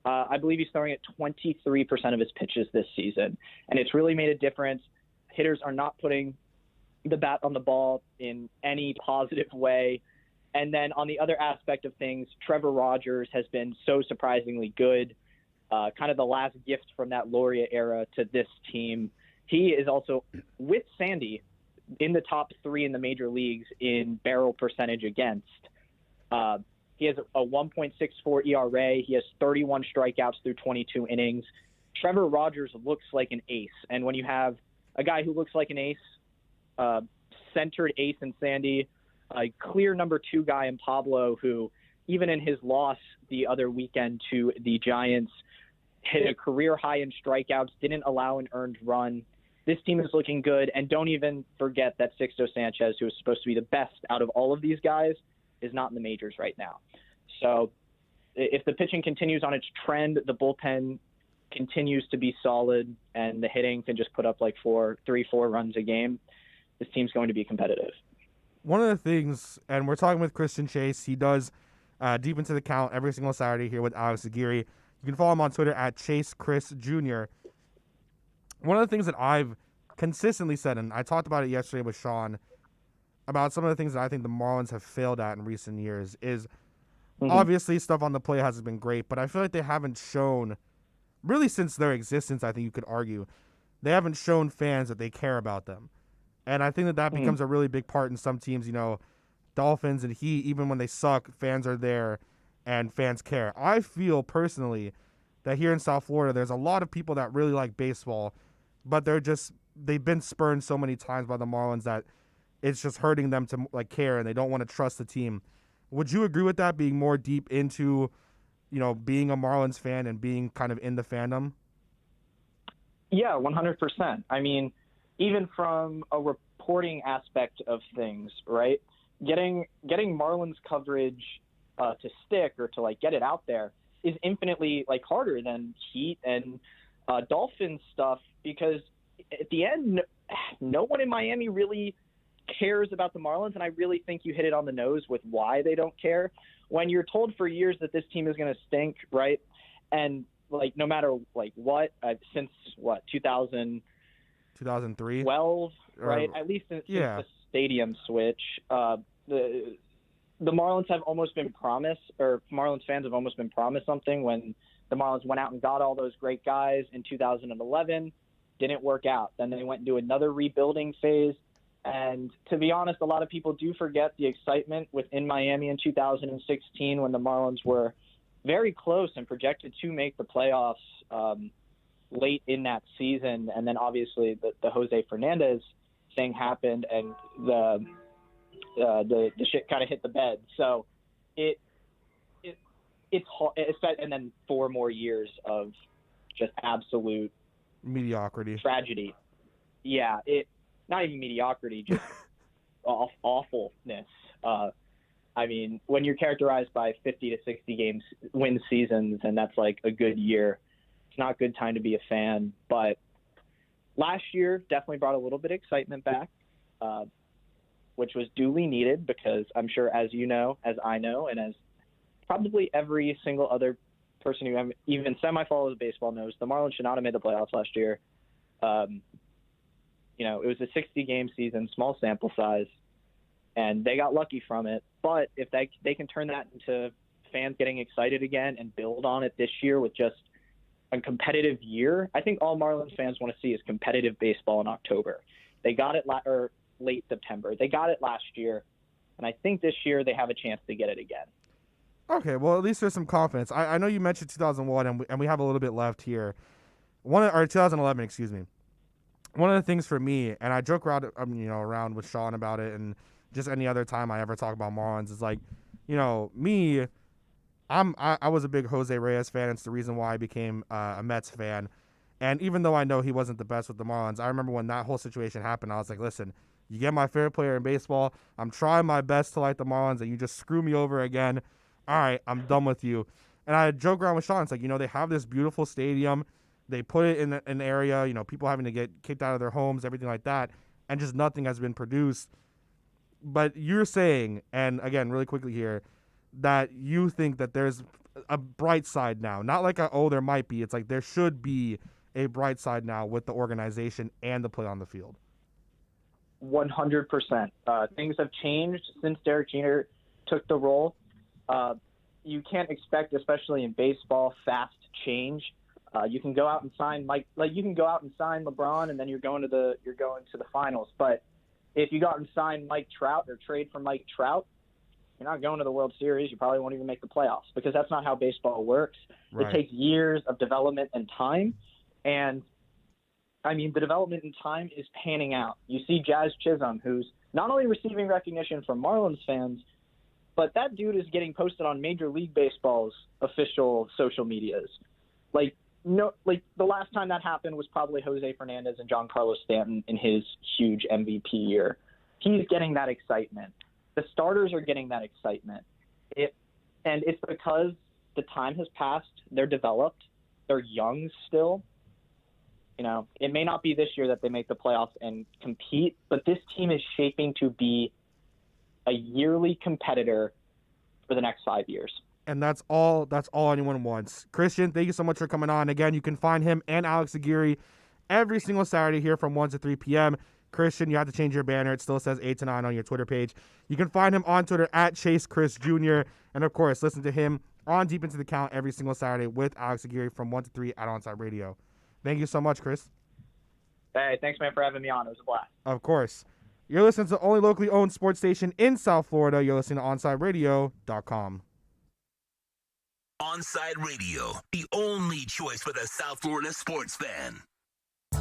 I believe he's throwing at 23% of his pitches this season. And it's really made a difference. Hitters are not putting the bat on the ball in any positive way. And then on the other aspect of things, Trevor Rogers has been so surprisingly good, kind of the last gift from that Loria era to this team. He is also, with Sandy, in the top 3 in the major leagues in barrel percentage against. He has a 1.64 ERA. He has 31 strikeouts through 22 innings. Trevor Rogers looks like an ace. And when you have a guy who looks like an ace, centered ace in Sandy, a clear number 2 guy in Pablo, who even in his loss the other weekend to the Giants, hit a career high in strikeouts, didn't allow an earned run. This team is looking good. And don't even forget that Sixto Sanchez, who is supposed to be the best out of all of these guys, is not in the majors right now. So if the pitching continues on its trend, the bullpen continues to be solid, and the hitting can just put up like 3-4 runs a game, this team's going to be competitive. One of the things, and we're talking with Christian Chase, he does Deep Into the Count every single Saturday here with Alex Aguirre. You can follow him on Twitter at ChaseChris Jr. One of the things that I've consistently said, and I talked about it yesterday with Sean, about some of the things that I think the Marlins have failed at in recent years is obviously stuff on the plate hasn't been great, but I feel like they haven't shown, really since their existence, I think you could argue, they haven't shown fans that they care about them. And I think that becomes a really big part in some teams, you know, Dolphins and Heat, even when they suck, fans are there and fans care. I feel personally that here in South Florida, there's a lot of people that really like baseball, but they've been spurned so many times by the Marlins that it's just hurting them to like care, and they don't want to trust the team. Would you agree with that, being more deep into, you know, being a Marlins fan and being kind of in the fandom? Yeah, 100%. I mean, even from a reporting aspect of things, right? Getting Marlins coverage to stick or to like get it out there is infinitely like harder than Heat and Dolphins stuff, because at the end, no one in Miami really cares about the Marlins, and I really think you hit it on the nose with why they don't care. When you're told for years that this team is going to stink, right? And like no matter like what, since 2003, 12, right? At least since the stadium switch, the Marlins have almost been promised, or Marlins fans have almost been promised something when the Marlins went out and got all those great guys in 2011. Didn't work out. Then they went into another rebuilding phase. And to be honest, a lot of people do forget the excitement within Miami in 2016 when the Marlins were very close and projected to make the playoffs late in that season. And then obviously the Jose Fernandez thing happened, and the shit kind of hit the bed. So it's hard, and then 4 more years of just absolute mediocrity, tragedy. Yeah, not even mediocrity, just awfulness. I mean, when you're characterized by 50 to 60 win seasons, and that's like a good year, it's not a good time to be a fan. But last year definitely brought a little bit of excitement back, which was duly needed, because I'm sure, as you know, as I know, and as probably every single other person who even semi-follows baseball knows, the Marlins should not have made the playoffs last year. You know, it was a 60-game season, small sample size, and they got lucky from it. But if they can turn that into fans getting excited again and build on it this year with just a competitive year, I think all Marlins fans want to see is competitive baseball in October. They got it late September. They got it last year, and I think this year they have a chance to get it again. Okay, well, at least there's some confidence. I know you mentioned 2001, and we have a little bit left here. 2011, excuse me. One of the things for me, and I joke around, around with Sean about it, and just any other time I ever talk about Marlins, is like, you know, me, I was a big Jose Reyes fan. It's the reason why I became a Mets fan. And even though I know he wasn't the best with the Marlins, I remember when that whole situation happened, I was like, listen, you get my favorite player in baseball. I'm trying my best to like the Marlins, and you just screw me over again. All right, I'm done with you. And I joke around with Sean. It's like, you know, they have this beautiful stadium. They put it in an area, you know, people having to get kicked out of their homes, everything like that, and just nothing has been produced. But you're saying, and again, really quickly here, that you think that there's a bright side now. Not like there might be. It's like there should be a bright side now with the organization and the play on the field. 100%. Things have changed since Derek Jeter took the role. You can't expect, especially in baseball, fast change. You can go out and sign you can go out and sign LeBron, and then you're going to the finals. But if you go out and sign Mike Trout or trade for Mike Trout, you're not going to the World Series. You probably won't even make the playoffs, because that's not how baseball works. Right. It takes years of development and time. And I mean, the development and time is panning out. You see Jazz Chisholm, who's not only receiving recognition from Marlins fans, but that dude is getting posted on Major League Baseball's official social medias. The last time that happened was probably Jose Fernandez and Giancarlo Stanton in his huge MVP year. He's getting that excitement. The starters are getting that excitement. And it's because the time has passed. They're developed. They're young still. You know, it may not be this year that they make the playoffs and compete, but this team is shaping to be a yearly competitor for the next 5 years. And that's all anyone wants. Christian, thank you so much for coming on. Again, you can find him and Alex Aguirre every single Saturday here from 1 to 3 p.m. Christian, you have to change your banner. It still says 8 to 9 on your Twitter page. You can find him on Twitter at Chase Chris Jr. And, of course, listen to him on Deep Into the Count every single Saturday with Alex Aguirre from 1 to 3 at Onside Radio. Thank you so much, Chris. Hey, thanks, man, for having me on. It was a blast. Of course. You're listening to the only locally owned sports station in South Florida. You're listening to OnsideRadio.com. Onside Radio, the only choice for the South Florida sports fan.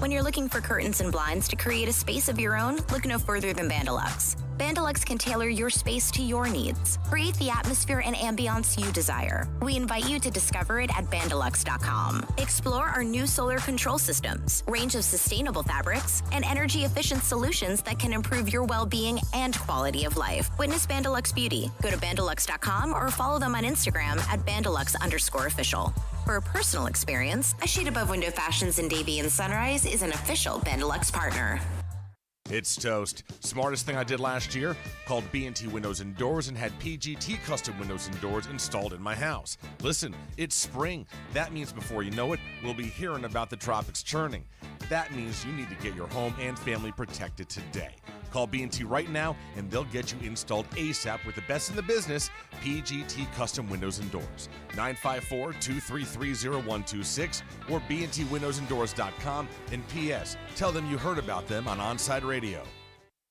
When you're looking for curtains and blinds to create a space of your own, look no further than Bandalux. Bandalux can tailor your space to your needs. Create the atmosphere and ambiance you desire. We invite you to discover it at Bandalux.com. Explore our new solar control systems, range of sustainable fabrics, and energy-efficient solutions that can improve your well-being and quality of life. Witness Bandalux Beauty. Go to Bandalux.com or follow them on Instagram at Bandalux_official. For a personal experience, A Shade Above Window Fashions in Davie and Sunrise is an official Bandalux partner. It's toast. Smartest thing I did last year? Called B&T Windows and Doors and had PGT custom windows and doors installed in my house. Listen, it's spring. That means before you know it, we'll be hearing about the tropics churning. That means you need to get your home and family protected today. Call B&T right now and they'll get you installed ASAP with the best in the business, PGT Custom Windows and Doors. 954-233-0126 or bntwindowsanddoors.com. And P.S. Tell them you heard about them on Onside Radio.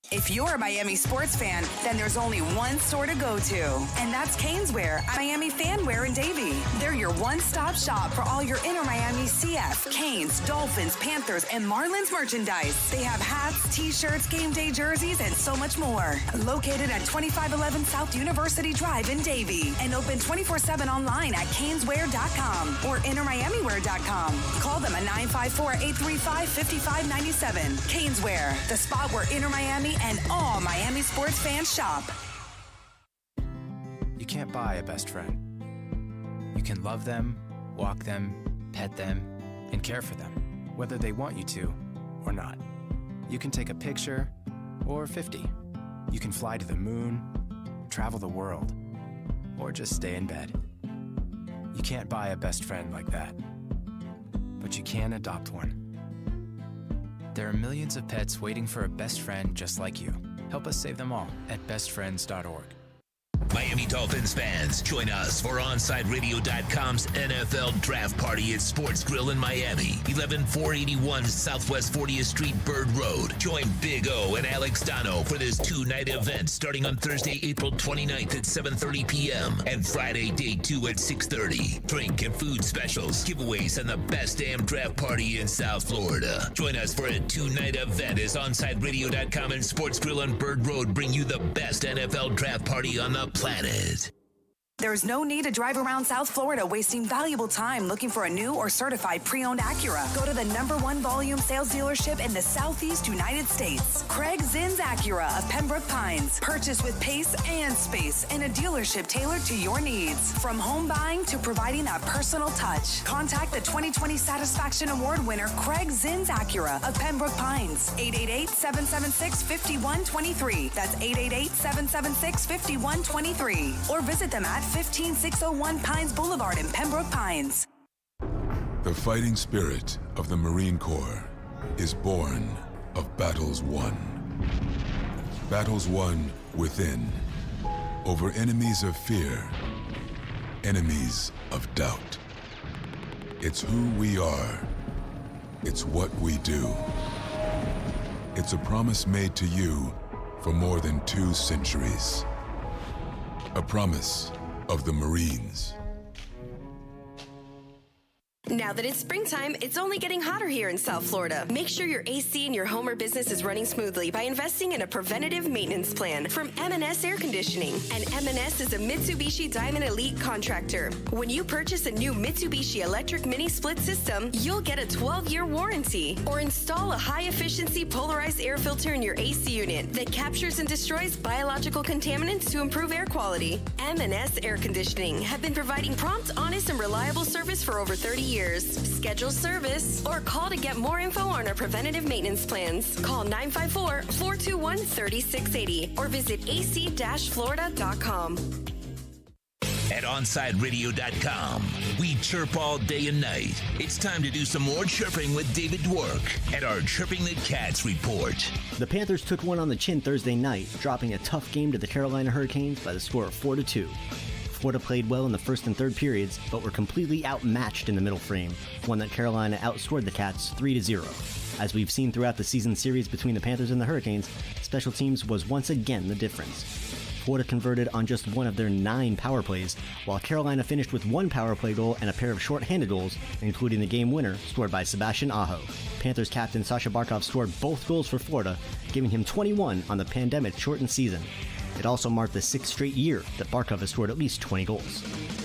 If you're a Miami sports fan, then there's only one store to go to, and that's Caneswear at Miami Fanwear in Davie. They're your one-stop shop for all your inner Miami CF, Canes, Dolphins, Panthers, and Marlins merchandise. They have hats, t-shirts, game day jerseys, and so much more. Located at 2511 South University Drive in Davie and open 24/7 online at caneswear.com or innermiamiwear.com. Call them at 954-835-5597. Caneswear, the spot where inner Miami and all Miami sports fans shop. You can't buy a best friend. You can love them, walk them, pet them, and care for them, whether they want you to or not. You can take a picture or 50. You can fly to the moon, travel the world, or just stay in bed. You can't buy a best friend like that, but you can adopt one. There are millions of pets waiting for a best friend just like you. Help us save them all at bestfriends.org. Miami Dolphins fans, join us for OnsideRadio.com's NFL Draft Party at Sports Grill in Miami, 11481 Southwest 40th Street, Bird Road. Join Big O and Alex Dono for this two-night event starting on Thursday, April 29th at 7:30 p.m. and Friday, day 2 at 6:30. Drink and food specials, giveaways, and the best damn draft party in South Florida. Join us for a two-night event as OnsideRadio.com and Sports Grill on Bird Road bring you the best NFL draft party on the planet. There's no need to drive around South Florida wasting valuable time looking for a new or certified pre-owned Acura. Go to the #1 volume sales dealership in the Southeast United States. Craig Zinn's Acura of Pembroke Pines. Purchase with pace and space in a dealership tailored to your needs. From home buying to providing that personal touch. Contact the 2020 Satisfaction Award winner Craig Zinn's Acura of Pembroke Pines. 888-776-5123. That's 888-776-5123. Or visit them at 15601 Pines Boulevard in Pembroke Pines. The fighting spirit of the Marine Corps is born of battles won. Battles won within, over enemies of fear, enemies of doubt. It's who we are. It's what we do. It's a promise made to you for more than 2 centuries. A promise of the Marines. Now that it's springtime, it's only getting hotter here in South Florida. Make sure your AC in your home or business is running smoothly by investing in a preventative maintenance plan from M&S Air Conditioning. And M&S is a Mitsubishi Diamond Elite contractor. When you purchase a new Mitsubishi electric mini split system, you'll get a 12-year warranty. Or install a high-efficiency polarized air filter in your AC unit that captures and destroys biological contaminants to improve air quality. M&S Air Conditioning have been providing prompt, honest, and reliable service for over 30 years. Schedule service or call to get more info on our preventative maintenance plans. Call 954-421-3680 or visit ac-florida.com. At OnsideRadio.com, we chirp all day and night. It's time to do some more chirping with David Dwork at our Chirping the Cats report. The Panthers took one on the chin Thursday night, dropping a tough game to the Carolina Hurricanes by the score of 4-2. Florida played well in the first and third periods, but were completely outmatched in the middle frame, one that Carolina outscored the Cats 3-0. As we've seen throughout the season series between the Panthers and the Hurricanes, special teams was once again the difference. Florida converted on just one of their 9 power plays, while Carolina finished with 1 power play goal and a pair of short-handed goals, including the game winner scored by Sebastian Aho. Panthers captain Sasha Barkov scored both goals for Florida, giving him 21 on the pandemic-shortened season. It also marked the 6th straight year that Barkov has scored at least 20 goals.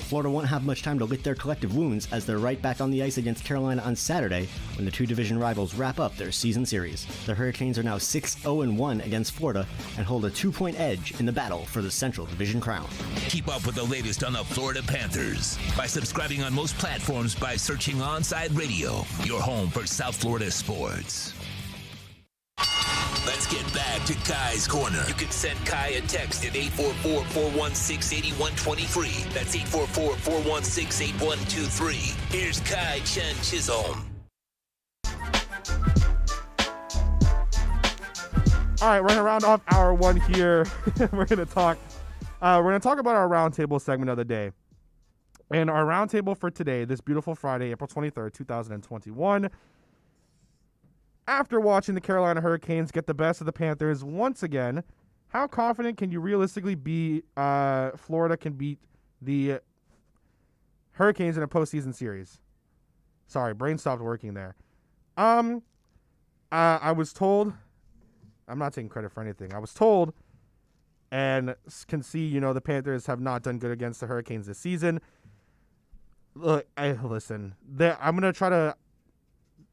Florida won't have much time to lick their collective wounds as they're right back on the ice against Carolina on Saturday when the two division rivals wrap up their season series. The Hurricanes are now 6-0-1 against Florida and hold a 2-point edge in the battle for the Central Division crown. Keep up with the latest on the Florida Panthers by subscribing on most platforms by searching Onside Radio, your home for South Florida sports. Let's get back to Kai's Corner. You can send Kai a text at 844-416-8123. That's 844-416-8123. Here's Kai Chen Chisholm. All right, we're going to round off hour 1 here. We're going to talk about our roundtable segment of the day. And our roundtable for today, this beautiful Friday, April 23rd, 2021. After watching the Carolina Hurricanes get the best of the Panthers once again, how confident can you realistically be Florida can beat the Hurricanes in a postseason series? Sorry, brain stopped working there. I was told, I'm not taking credit for anything. I was told, and can see, the Panthers have not done good against the Hurricanes this season. Look, listen, I'm going to try to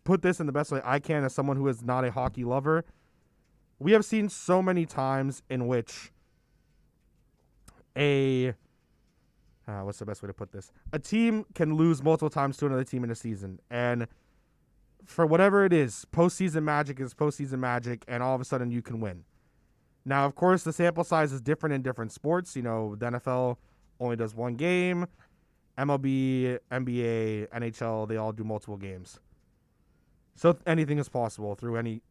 put this in the best way I can as someone who is not a hockey lover. We have seen so many times in which what's the best way to put this? A team can lose multiple times to another team in a season. And for whatever it is, postseason magic is postseason magic, and all of a sudden you can win. Now, of course, the sample size is different in different sports. The NFL only does 1 game. MLB, NBA, NHL, they all do multiple games. So anything is possible through a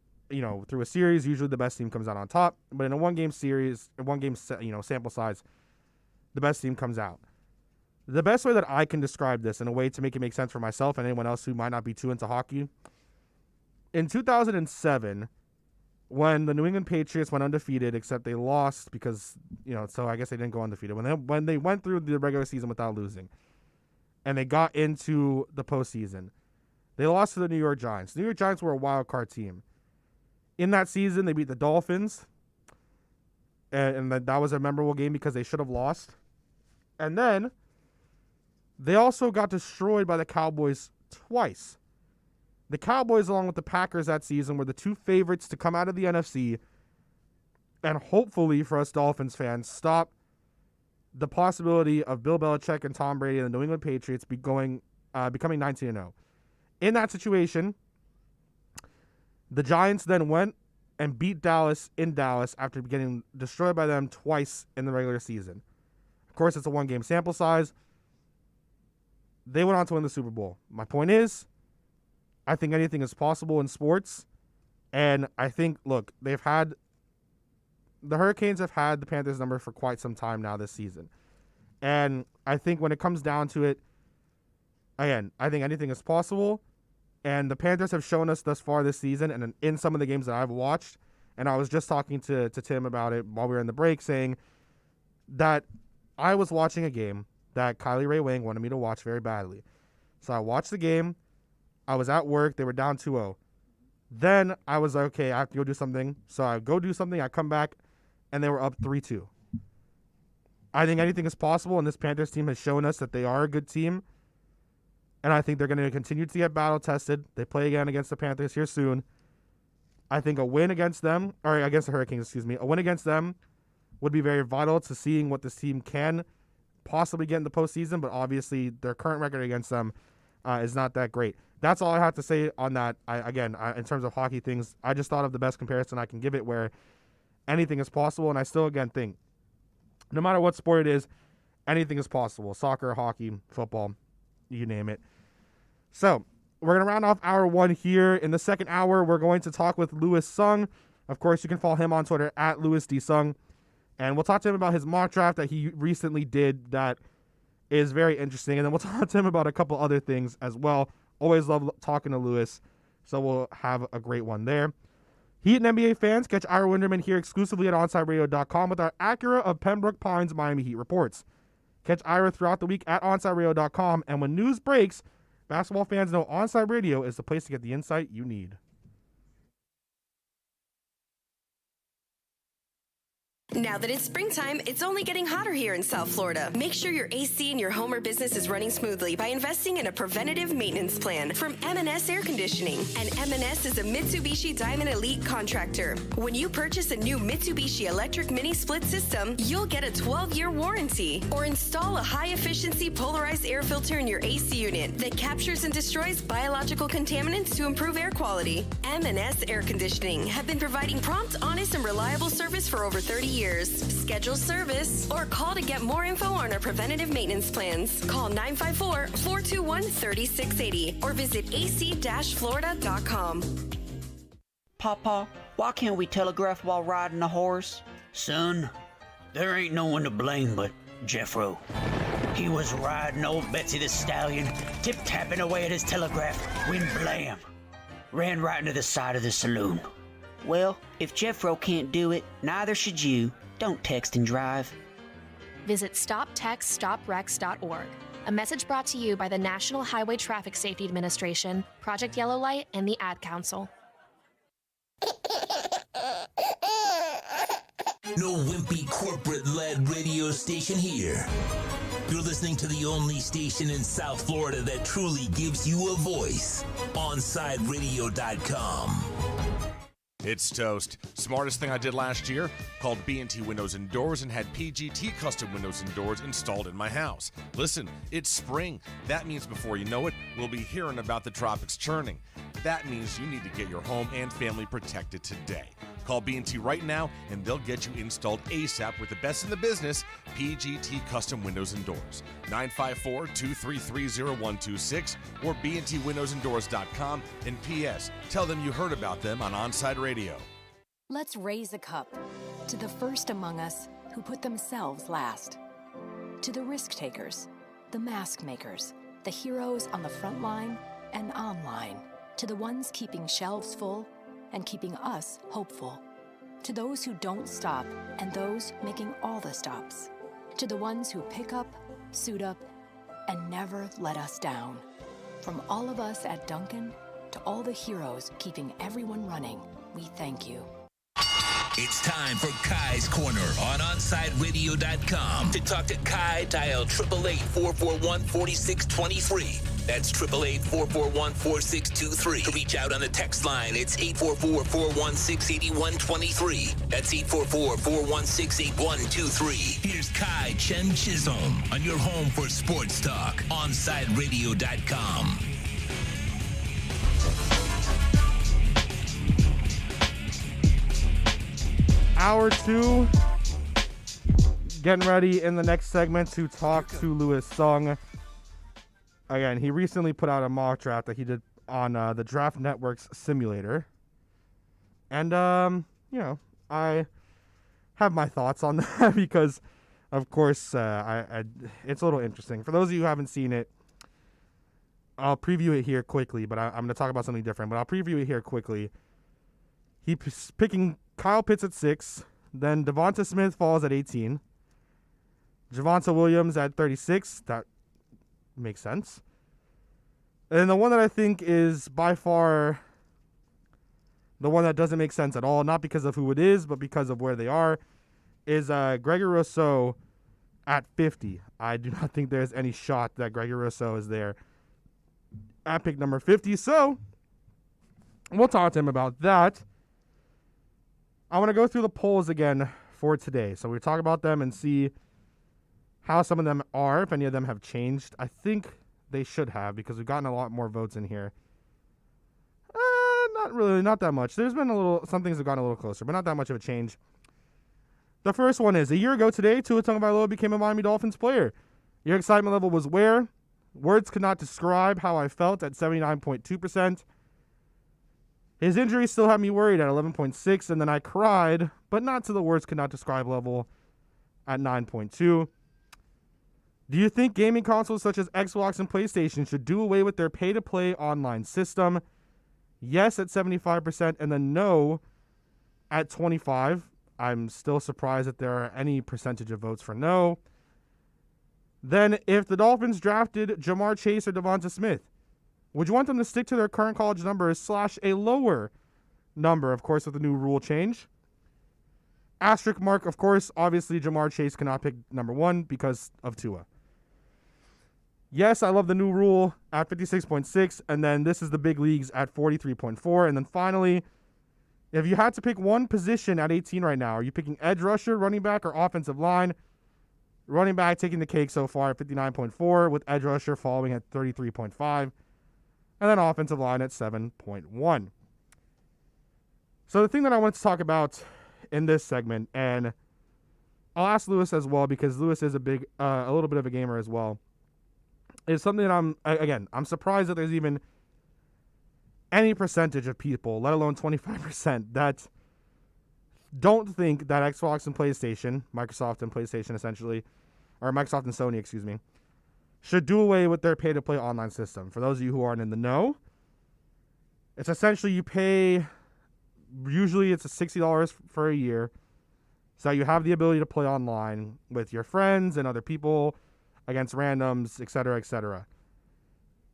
series. Usually the best team comes out on top, but in a 1-game series, a 1-game sample size, the best team comes out. The best way that I can describe this in a way to make it make sense for myself and anyone else who might not be too into hockey. In 2007, when the New England Patriots went undefeated, except they lost because, so I guess they didn't go undefeated. When they went through the regular season without losing, and they got into the postseason, they lost to the New York Giants. The New York Giants were a wild card team. In that season, they beat the Dolphins, and that was a memorable game because they should have lost. And then they also got destroyed by the Cowboys twice. The Cowboys, along with the Packers that season, were the 2 favorites to come out of the NFC and hopefully, for us Dolphins fans, stop the possibility of Bill Belichick and Tom Brady and the New England Patriots becoming 19-0. In that situation, the Giants then went and beat Dallas in Dallas after getting destroyed by them twice in the regular season. Of course, it's a 1-game sample size. They went on to win the Super Bowl. My point is, I think anything is possible in sports. And I think, look, the Hurricanes have had the Panthers number for quite some time now this season. And I think when it comes down to it, again, I think anything is possible. And the Panthers have shown us thus far this season, and in some of the games that I've watched, and I was just talking to Tim about it while we were in the break, saying that I was watching a game that Kylie Ray Wang wanted me to watch very badly. So I watched the game. I was at work. They were down 2-0. Then I was like, okay, I have to go do something. So I go do something. I come back, and they were up 3-2. I think anything is possible, and this Panthers team has shown us that they are a good team. And I think they're going to continue to get battle-tested. They play again against the Panthers here soon. I think a win against them, or against the Hurricanes, a win against them would be very vital to seeing what this team can possibly get in the postseason, but obviously their current record against them is not that great. That's all I have to say on that. In terms of hockey things, I just thought of the best comparison I can give it where anything is possible, and I still, again, think no matter what sport it is, anything is possible. Soccer, hockey, football, you name it. So we're going to round off hour one here. In the second hour, we're going to talk with Louis Sung. Of course, you can follow him on Twitter at LouisDSung. And we'll talk to him about his mock draft that he recently did that is very interesting. And then we'll talk to him about a couple other things as well. Always love talking to Louis, so we'll have a great one there. Heat and NBA fans, catch Ira Winderman here exclusively at OnSideRadio.com with our Acura of Pembroke Pines Miami Heat reports. Catch Ira throughout the week at OnSideRadio.com, and when news breaks, basketball fans know Onside Radio is the place to get the insight you need. Now that it's springtime, it's only getting hotter here in South Florida. Make sure your AC in your home or business is running smoothly by investing in a preventative maintenance plan from M&S Air Conditioning. And M&S is a Mitsubishi Diamond Elite contractor. When you purchase a new Mitsubishi electric mini split system, you'll get a 12-year warranty. Or install a high-efficiency polarized air filter in your AC unit that captures and destroys biological contaminants to improve air quality. M&S Air Conditioning have been providing prompt, honest, and reliable service for over 30 years. Schedule service or call to get more info on our preventative maintenance plans. Call 954-421-3680 or visit ac-florida.com. Papa, why can't we telegraph while riding a horse? Son, there ain't no one to blame but Jeffro. He was riding old Betsy the Stallion, tip-tapping away at his telegraph when blam! Ran right into the side of the saloon. Well, if Jeffro can't do it, neither should you. Don't text and drive. Visit StopTextStopWrecks.org. A message brought to you by the National Highway Traffic Safety Administration, Project Yellow Light, and the Ad Council. No wimpy corporate-led radio station here. You're listening to the only station in South Florida that truly gives you a voice. OnSideRadio.com. It's toast. Smartest thing I did last year? Called B&T Windows and Doors and had PGT custom windows and doors installed in my house. Listen, it's spring. That means before you know it, we'll be hearing about the tropics churning. That means you need to get your home and family protected today. Call B&T right now and they'll get you installed ASAP with the best in the business, PGT Custom Windows and Doors. 954-233-0126 or bntwindowsanddoors.com. And P.S. Tell them you heard about them on Onside Radio. Let's raise a cup to the first among us who put themselves last. To the risk takers, the mask makers, the heroes on the front line and online. To the ones keeping shelves full and keeping us hopeful. To those who don't stop and those making all the stops. To the ones who pick up, suit up, and never let us down. From all of us at Duncan to all the heroes keeping everyone running, we thank you. It's time for Kai's Corner on OnSideRadio.com. To talk to Kai, dial 888-441-4623. That's 888-441-4623. To reach out on the text line, it's 844-416-8123. That's 844-416-8123. Here's Kai Chen Chisholm on your home for sports talk, OnSideRadio.com. Hour two. Getting ready in the next segment to talk to Louis Sung. Again, he recently put out a mock draft that he did on the Draft Network's simulator. And, I have my thoughts on that because, of course, it's a little interesting. For those of you who haven't seen it, I'll preview it here quickly, but I'm going to talk about something different. But I'll preview it here quickly. He's picking Kyle Pitts at 6. Then Devonta Smith falls at 18. Javonte Williams at 36. That makes sense. And the one that I think is by far the one that doesn't make sense at all, not because of who it is, but because of where they are, is Gregory Rousseau at 50. I do not think there's any shot that Gregory Rousseau is there at pick number 50. So we'll talk to him about that. I want to go through the polls again for today. So we talk about them and see how some of them are, if any of them have changed. I think they should have, because we've gotten a lot more votes in here. Not really, not that much. There's been some things have gotten a little closer, but not that much of a change. The first one is, a year ago today, Tua Tagovailoa became a Miami Dolphins player. Your excitement level was where? Words could not describe how I felt at 79.2%. His injury still had me worried at 11.6%, and then I cried, but not to the words could not describe level at 9.2%. Do you think gaming consoles such as Xbox and PlayStation should do away with their pay-to-play online system? Yes at 75%, and then no at 25%. I'm still surprised that there are any percentage of votes for no. Then, if the Dolphins drafted Jamar Chase or Devonta Smith, would you want them to stick to their current college numbers / a lower number, of course, with the new rule change? Asterisk mark, of course, obviously Jamar Chase cannot pick number 1 because of Tua. Yes, I love the new rule at 56.6%, and then this is the big leagues at 43.4%. And then finally, if you had to pick one position at 18 right now, are you picking edge rusher, running back, or offensive line? Running back taking the cake so far at 59.4%, with edge rusher following at 33.5%, and then offensive line at 7.1%. So the thing that I want to talk about in this segment, and I'll ask Lewis as well, because Lewis is a little bit of a gamer as well, is something that I'm surprised that there's even any percentage of people, let alone 25%, that don't think that Xbox and PlayStation, Microsoft and PlayStation essentially, or Microsoft and Sony, excuse me, should do away with their pay-to-play online system. For those of you who aren't in the know, it's essentially you pay, usually it's $60 for a year, so you have the ability to play online with your friends and other people, against randoms, etc., etc.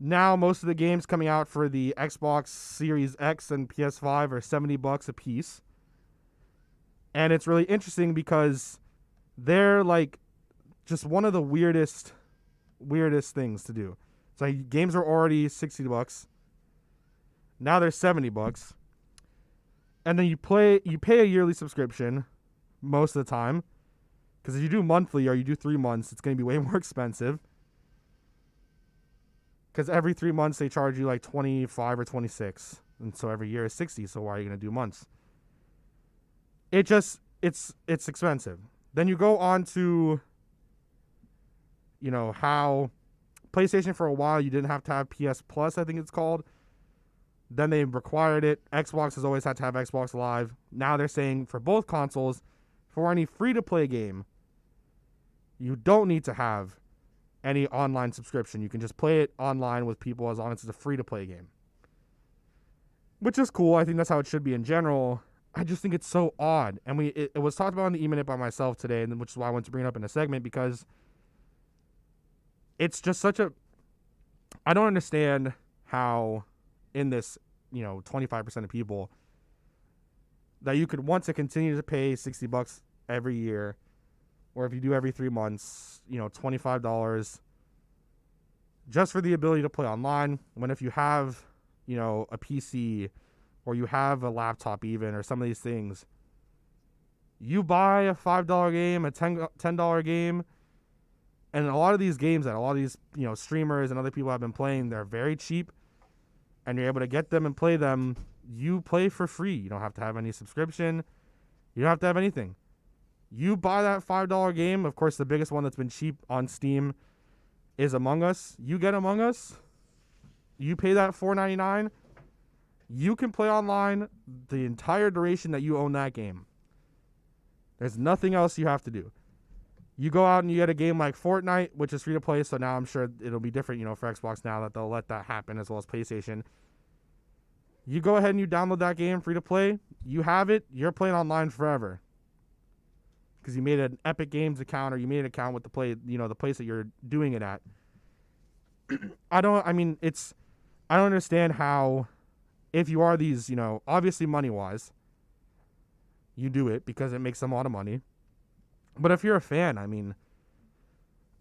Now, most of the games coming out for the Xbox Series X and PS5 are $70 a piece. And it's really interesting because they're like just one of the weirdest things to do. So games are already $60. Now they're $70. And then you pay a yearly subscription most of the time. Because if you do monthly or you do 3 months, it's going to be way more expensive. Because every 3 months they charge you like 25 or 26. And so every year is 60. So why are you going to do months? It's expensive. Then you go on to, how PlayStation for a while you didn't have to have PS Plus, I think it's called. Then they required it. Xbox has always had to have Xbox Live. Now they're saying for both consoles, for any free-to-play game, you don't need to have any online subscription. You can just play it online with people as long as it's a free-to-play game. Which is cool. I think that's how it should be in general. I just think it's so odd. And it was talked about in the E-Minute by myself today, and which is why I wanted to bring it up in a segment, because it's just such a... I don't understand how in this, 25% of people, that you could want to continue to pay $60 every year, or if you do every 3 months, $25 just for the ability to play online, when if you have, a PC or you have a laptop even, or some of these things, you buy a $5 game, a $10 game, and a lot of these games that a lot of these, streamers and other people have been playing, they're very cheap, and you're able to get them and play them. You play for free. You don't have to have any subscription. You don't have to have anything. You buy that $5 game. Of course, the biggest one that's been cheap on Steam is Among Us. You get Among Us. You pay that $4.99. You can play online the entire duration that you own that game. There's nothing else you have to do. You go out and you get a game like Fortnite, which is free to play, so now I'm sure it'll be different, for Xbox now that they'll let that happen, as well as PlayStation. You go ahead and you download that game free to play. You have it. You're playing online forever. Because you made an Epic Games account, or you made an account with the place that you're doing it at. I don't understand how, if you are these, obviously money-wise, you do it because it makes them a lot of money. But if you're a fan, I mean,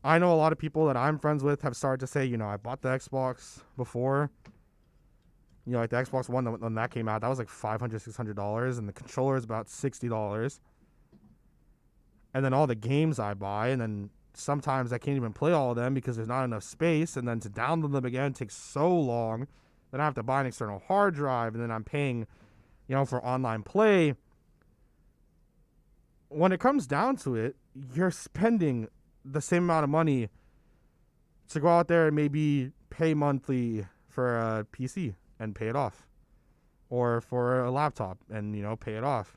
I know a lot of people that I'm friends with have started to say, I bought the Xbox before. Like the Xbox One, when that came out, that was like $500, $600, and the controller is about $60. And then all the games I buy, and then sometimes I can't even play all of them because there's not enough space, and then to download them again takes so long. Then I have to buy an external hard drive, and then I'm paying, for online play. When it comes down to it, you're spending the same amount of money to go out there and maybe pay monthly for a PC and pay it off, or for a laptop and pay it off.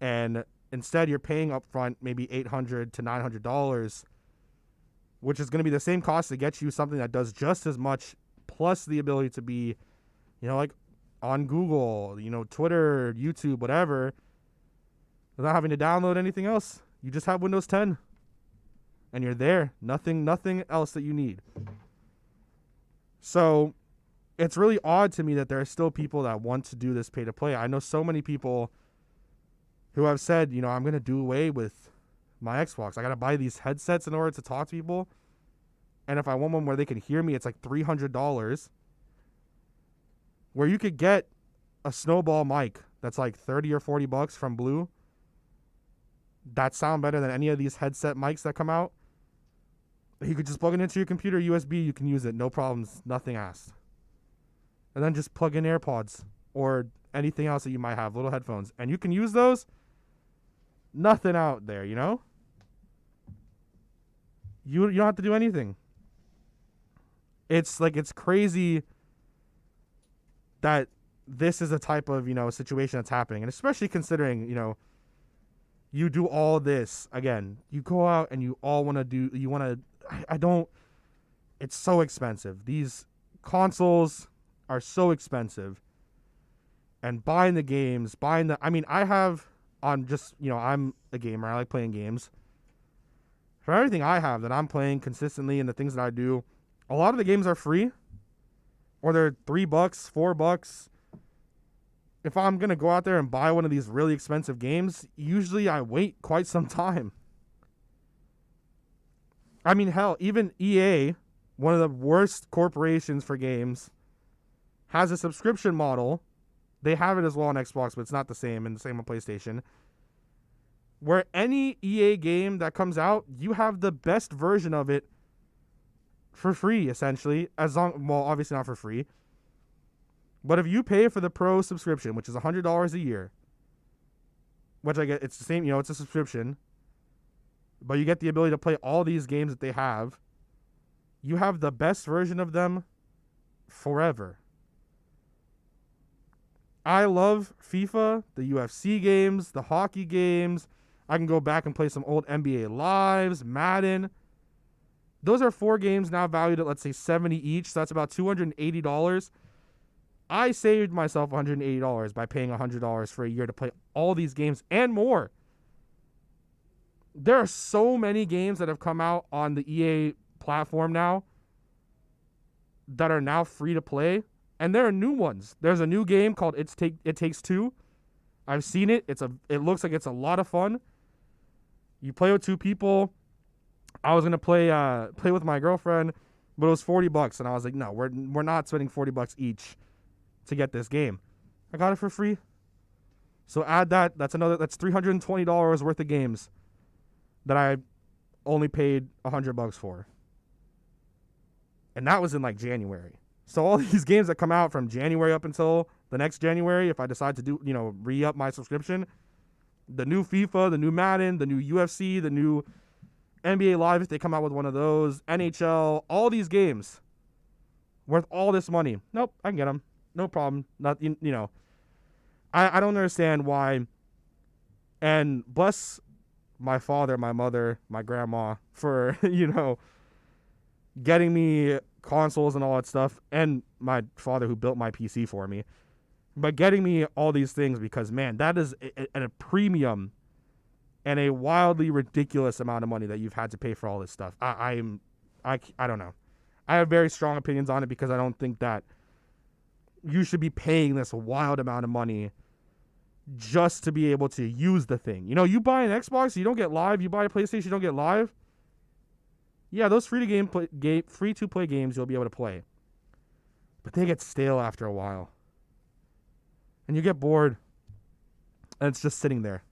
And instead you're paying up front maybe $800 to $900, which is going to be the same cost to get you something that does just as much, plus the ability to be like on Google, Twitter, YouTube, whatever, without having to download anything else. You just have Windows 10 and you're there. Nothing else that you need. So it's really odd to me that there are still people that want to do this pay to play. I know so many people who have said, I'm going to do away with my Xbox. I got to buy these headsets in order to talk to people. And if I want one where they can hear me, it's like $300. Where you could get a snowball mic that's like $30 or $40 from Blue that sound better than any of these headset mics that come out. You could just plug it into your computer, USB, you can use it, no problems, nothing asked. And then just plug in AirPods or anything else that you might have, little headphones. And you can use those. Nothing out there, You don't have to do anything. It's crazy that this is a type of, situation that's happening. And especially considering, you do all this. Again, you go out and you all want to do, it's so expensive. These consoles are so expensive. And buying the games, I'm a gamer. I like playing games. For everything I have that I'm playing consistently and the things that I do, a lot of the games are free. Or they're $3, $4. If I'm going to go out there and buy one of these really expensive games, usually I wait quite some time. I mean, hell, even EA, one of the worst corporations for games, has a subscription model. They have it as well on Xbox, but it's not the same, and the same on PlayStation. Where any EA game that comes out, you have the best version of it for free, essentially. Obviously not for free. But if you pay for the Pro subscription, which is $100 a year, which I get, it's the same, it's a subscription, but you get the ability to play all these games that they have, you have the best version of them forever. I love FIFA, the UFC games, the hockey games. I can go back and play some old NBA Lives, Madden. Those are 4 games now valued at, let's say, $70 each. So that's about $280. I saved myself $180 by paying $100 for a year to play all these games and more. There are so many games that have come out on the EA platform now that are now free to play. And there are new ones. There's a new game called It Takes Two. I've seen it. It looks like it's a lot of fun. You play with 2 people. I was gonna play with my girlfriend, but it was $40, and I was like, no, we're not spending $40 each to get this game. I got it for free. So add that. That's $320 worth of games that I only paid $100 for, and that was in like January. So all these games that come out from January up until the next January, if I decide to do, re-up my subscription, the new FIFA, the new Madden, the new UFC, the new NBA Live, if they come out with one of those, NHL, all these games worth all this money. Nope, I can get them. No problem. Not, I don't understand why. And bless my father, my mother, my grandma for, getting me consoles and all that stuff, and my father who built my PC for me, but getting me all these things, because man, that is a premium and a wildly ridiculous amount of money that you've had to pay for all this stuff. I don't know. I have very strong opinions on it because I don't think that you should be paying this wild amount of money just to be able to use the thing. You know, you buy an Xbox, you don't get live. You buy a PlayStation, you don't get live. Yeah, those free-to-play games you'll be able to play. But they get stale after a while. And you get bored. And it's just sitting there,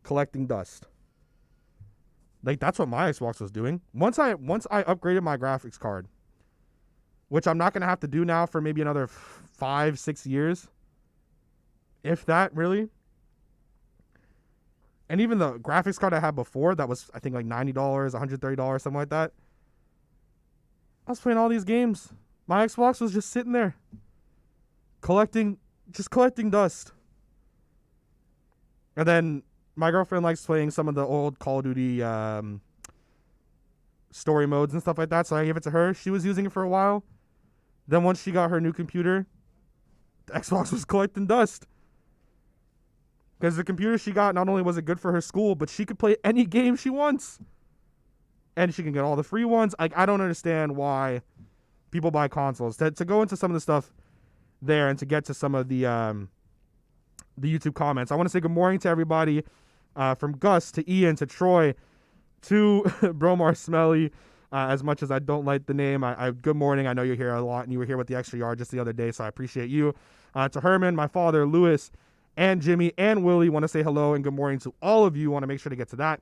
collecting dust. Like, that's what my Xbox was doing. Once I upgraded my graphics card, which I'm not going to have to do now for maybe another 5-6 years. If that, really. And even the graphics card I had before, that was, I think, like $90, $130, something like that. I was playing all these games. My Xbox was just sitting there. Collecting dust. And then my girlfriend likes playing some of the old Call of Duty story modes and stuff like that, so I gave it to her. She was using it for a while. Then once she got her new computer, the Xbox was collecting dust. Because the computer she got, not only was it good for her school, but she could play any game she wants. And she can get all the free ones. Like, I don't understand why people buy consoles. To go into some of the stuff there and to get to some of the YouTube comments, I want to say good morning to everybody, from Gus to Ian to Troy to Bromar Smelly. As much as I don't like the name, I good morning. I know you're here a lot, and you were here with the extra yard just the other day, so I appreciate you. To Herman, my father, Lewis, and Jimmy, and Willie, want to say hello and good morning to all of you. Want to make sure to get to that.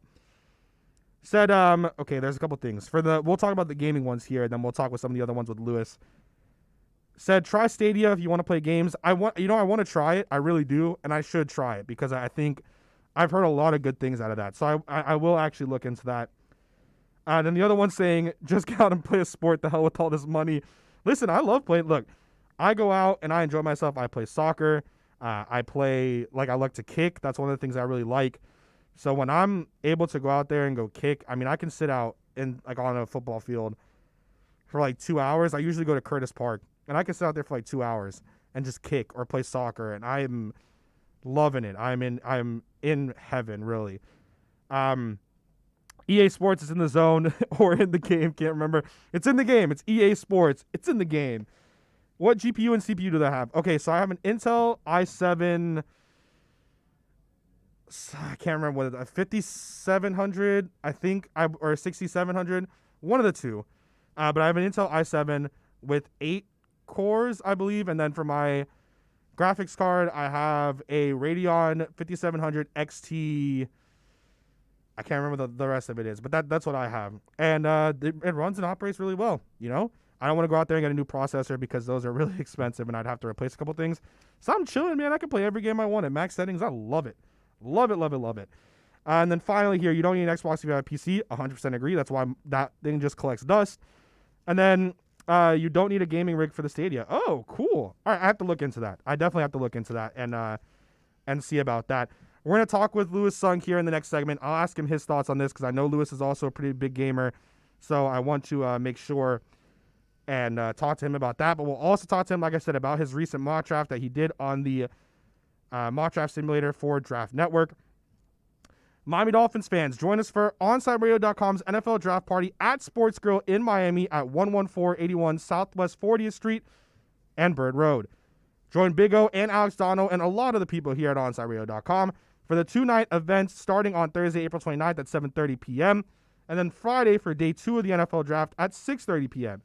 Said, okay, there's a couple things. We'll talk about the gaming ones here, and then we'll talk with some of the other ones with Lewis. Said, try Stadia if you want to play games. I want to try it. I really do, and I should try it because I think I've heard a lot of good things out of that. So I will actually look into that. And then the other one saying, just get out and play a sport. The hell with all this money. Listen, I love playing. Look, I go out and I enjoy myself. I play soccer. I like to kick. That's one of the things I really like. So when I'm able to go out there and go kick, I mean, I can sit out on a football field for like 2 hours. I usually go to Curtis Park, and I can sit out there for like 2 hours and just kick or play soccer, and I'm loving it. I'm in heaven, really. EA Sports is in the zone or in the game. Can't remember. It's in the game. It's EA Sports. It's in the game. What GPU and CPU do they have? Okay, so I have an Intel i7. I can't remember what it is. 5700, I think, or 6700. One of the two. But I have an Intel i7 with 8 cores, I believe. And then for my graphics card, I have a Radeon 5700 XT. I can't remember the rest of it is, but that's what I have. And it runs and operates really well, you know? I don't want to go out there and get a new processor because those are really expensive and I'd have to replace a couple things. So I'm chilling, man. I can play every game I want at max settings. I love it. Love it, love it, love it. And then finally here, you don't need an Xbox if you have a PC. 100% agree. That's why that thing just collects dust. And then you don't need a gaming rig for the Stadia. Oh, cool. All right, I have to look into that. I definitely have to look into that and see about that. We're going to talk with Lewis Sung here in the next segment. I'll ask him his thoughts on this because I know Lewis is also a pretty big gamer. So I want to make sure and talk to him about that. But we'll also talk to him, like I said, about his recent mock draft that he did on the mock draft simulator for Draft Network. Miami Dolphins fans, join us for OnSideRadio.com's NFL Draft Party at Sports Grill in Miami at 11481 Southwest 40th Street and Bird Road. Join Big O and Alex Dono and a lot of the people here at OnSideRadio.com for the 2-night event starting on Thursday, April 29th at 7:30 p.m. and then Friday for day 2 of the NFL Draft at 6:30 p.m.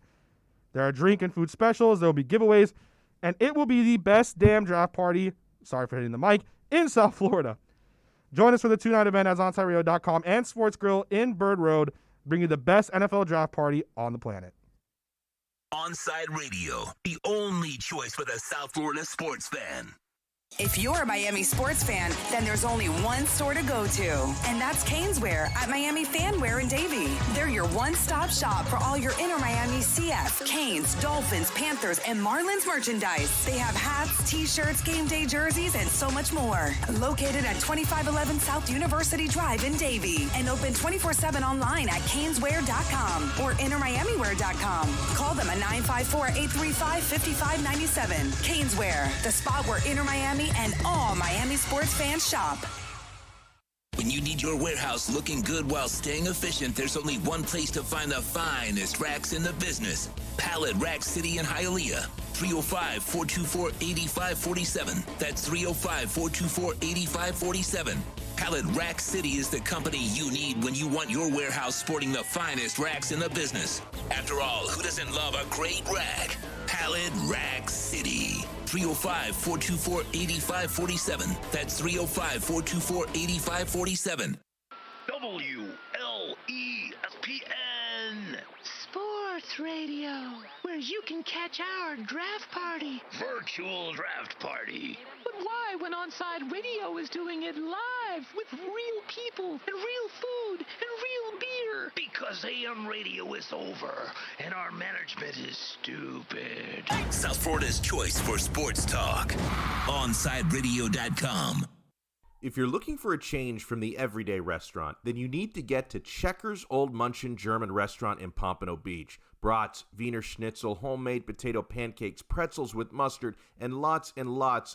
There are drink and food specials, there will be giveaways, and it will be the best damn draft party, sorry for hitting the mic, in South Florida. Join us for the 2-night event as OnSideRadio.com and Sports Grill in Bird Road, bring you the best NFL draft party on the planet. Onside Radio, the only choice for the South Florida sports fan. If you're a Miami sports fan, then there's only one store to go to, and that's Caneswear at Miami Fanwear in Davie. They're your one-stop shop for all your inner Miami CF, Canes, Dolphins, Panthers, and Marlins merchandise. They have hats, t-shirts, game day jerseys, and so much more. Located at 2511 South University Drive in Davie, and open 24/7 online at caneswear.com or innermiamiwear.com. Call them at 954-835-5597. Caneswear, the spot where inner Miami and all Miami sports fans shop. When you need your warehouse looking good while staying efficient, there's only one place to find the finest racks in the business. Pallet Rack City in Hialeah. 305-424-8547. That's 305-424-8547. Pallet Rack City is the company you need when you want your warehouse sporting the finest racks in the business. After all, who doesn't love a great rack? Pallet Rack City. 305-424-8547. That's 305-424-8547. WLESPN Sports Radio, where you can catch our draft party. Virtual draft party. But why when Onside Radio is doing it live with real people and real food and real beer? Because AM radio is over and our management is stupid. South Florida's choice for sports talk. OnSideRadio.com. If you're looking for a change from the everyday restaurant, then you need to get to Checkers Old Munchin German Restaurant in Pompano Beach. Brats, Wiener Schnitzel, homemade potato pancakes, pretzels with mustard, and lots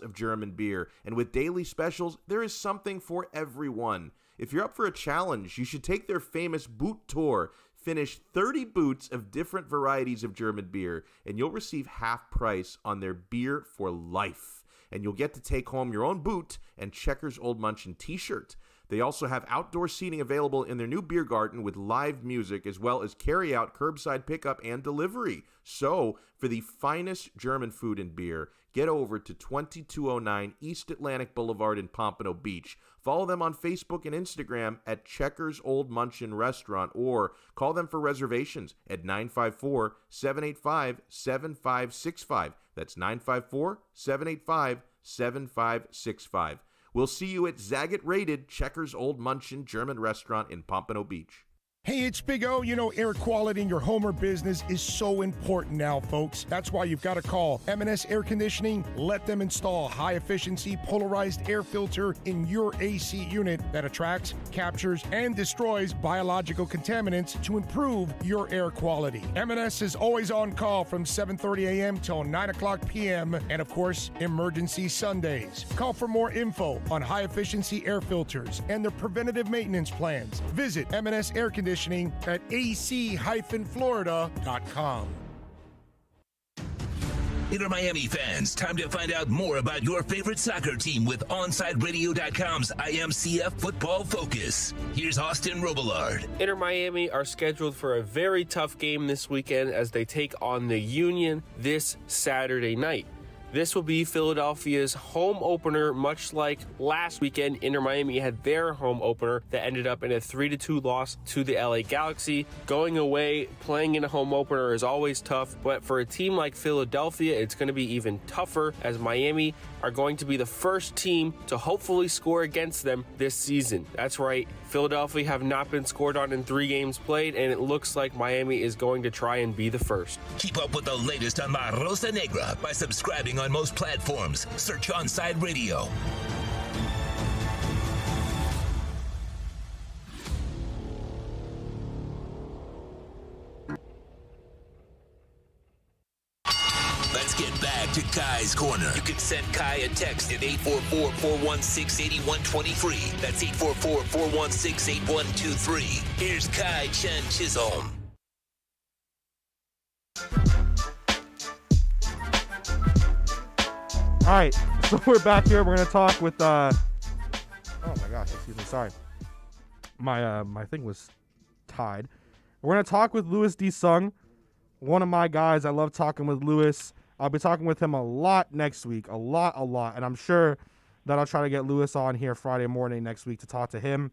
of German beer. And with daily specials, there is something for everyone. If you're up for a challenge, you should take their famous boot tour. Finish 30 boots of different varieties of German beer, and you'll receive half price on their beer for life. And you'll get to take home your own boot and Checkers Old Munchin t-shirt. They also have outdoor seating available in their new beer garden with live music, as well as carry-out, curbside pickup, and delivery. So, for the finest German food and beer, get over to 2209 East Atlantic Boulevard in Pompano Beach. Follow them on Facebook and Instagram at Checkers Old Munchin Restaurant, or call them for reservations at 954-785-7565. That's 954-785-7565. We'll see you at Zagat Rated Checkers Old Munchin German Restaurant in Pompano Beach. Hey, it's Big O. You know, air quality in your home or business is so important now, folks. That's why you've got to call M&S Air Conditioning. Let them install a high-efficiency polarized air filter in your AC unit that attracts, captures, and destroys biological contaminants to improve your air quality. M&S is always on call from 7:30 a.m. till 9 o'clock p.m. and, of course, emergency Sundays. Call for more info on high-efficiency air filters and their preventative maintenance plans. Visit M&S Air Conditioning at ac-florida.com. Inter Miami fans, time to find out more about your favorite soccer team with OnSideRadio.com's IMCF Football Focus. Here's Austin Robillard. Inter Miami are scheduled for a very tough game this weekend as they take on the Union this Saturday night. This will be Philadelphia's home opener, much like last weekend. Inter Miami had their home opener that ended up in a 3-2 loss to the LA Galaxy. Going away, playing in a home opener is always tough, but for a team like Philadelphia, it's going to be even tougher, as Miami are going to be the first team to hopefully score against them this season. That's right, Philadelphia have not been scored on in 3 games played, and it looks like Miami is going to try and be the first. Keep up with the latest on La Rosa Negra by subscribing on most platforms. Search Onside Radio. Let's get back to Kai's Corner. You can send Kai a text at 844-416-8123. That's 844-416-8123. Here's Kai Chen Chisholm. All right, so we're back here. We're going to talk with, oh my gosh, excuse me, sorry. My thing was tied. We're going to talk with Louis D. Sung, one of my guys. I love talking with Louis. I'll be talking with him a lot next week, a lot. And I'm sure that I'll try to get Louis on here Friday morning next week to talk to him.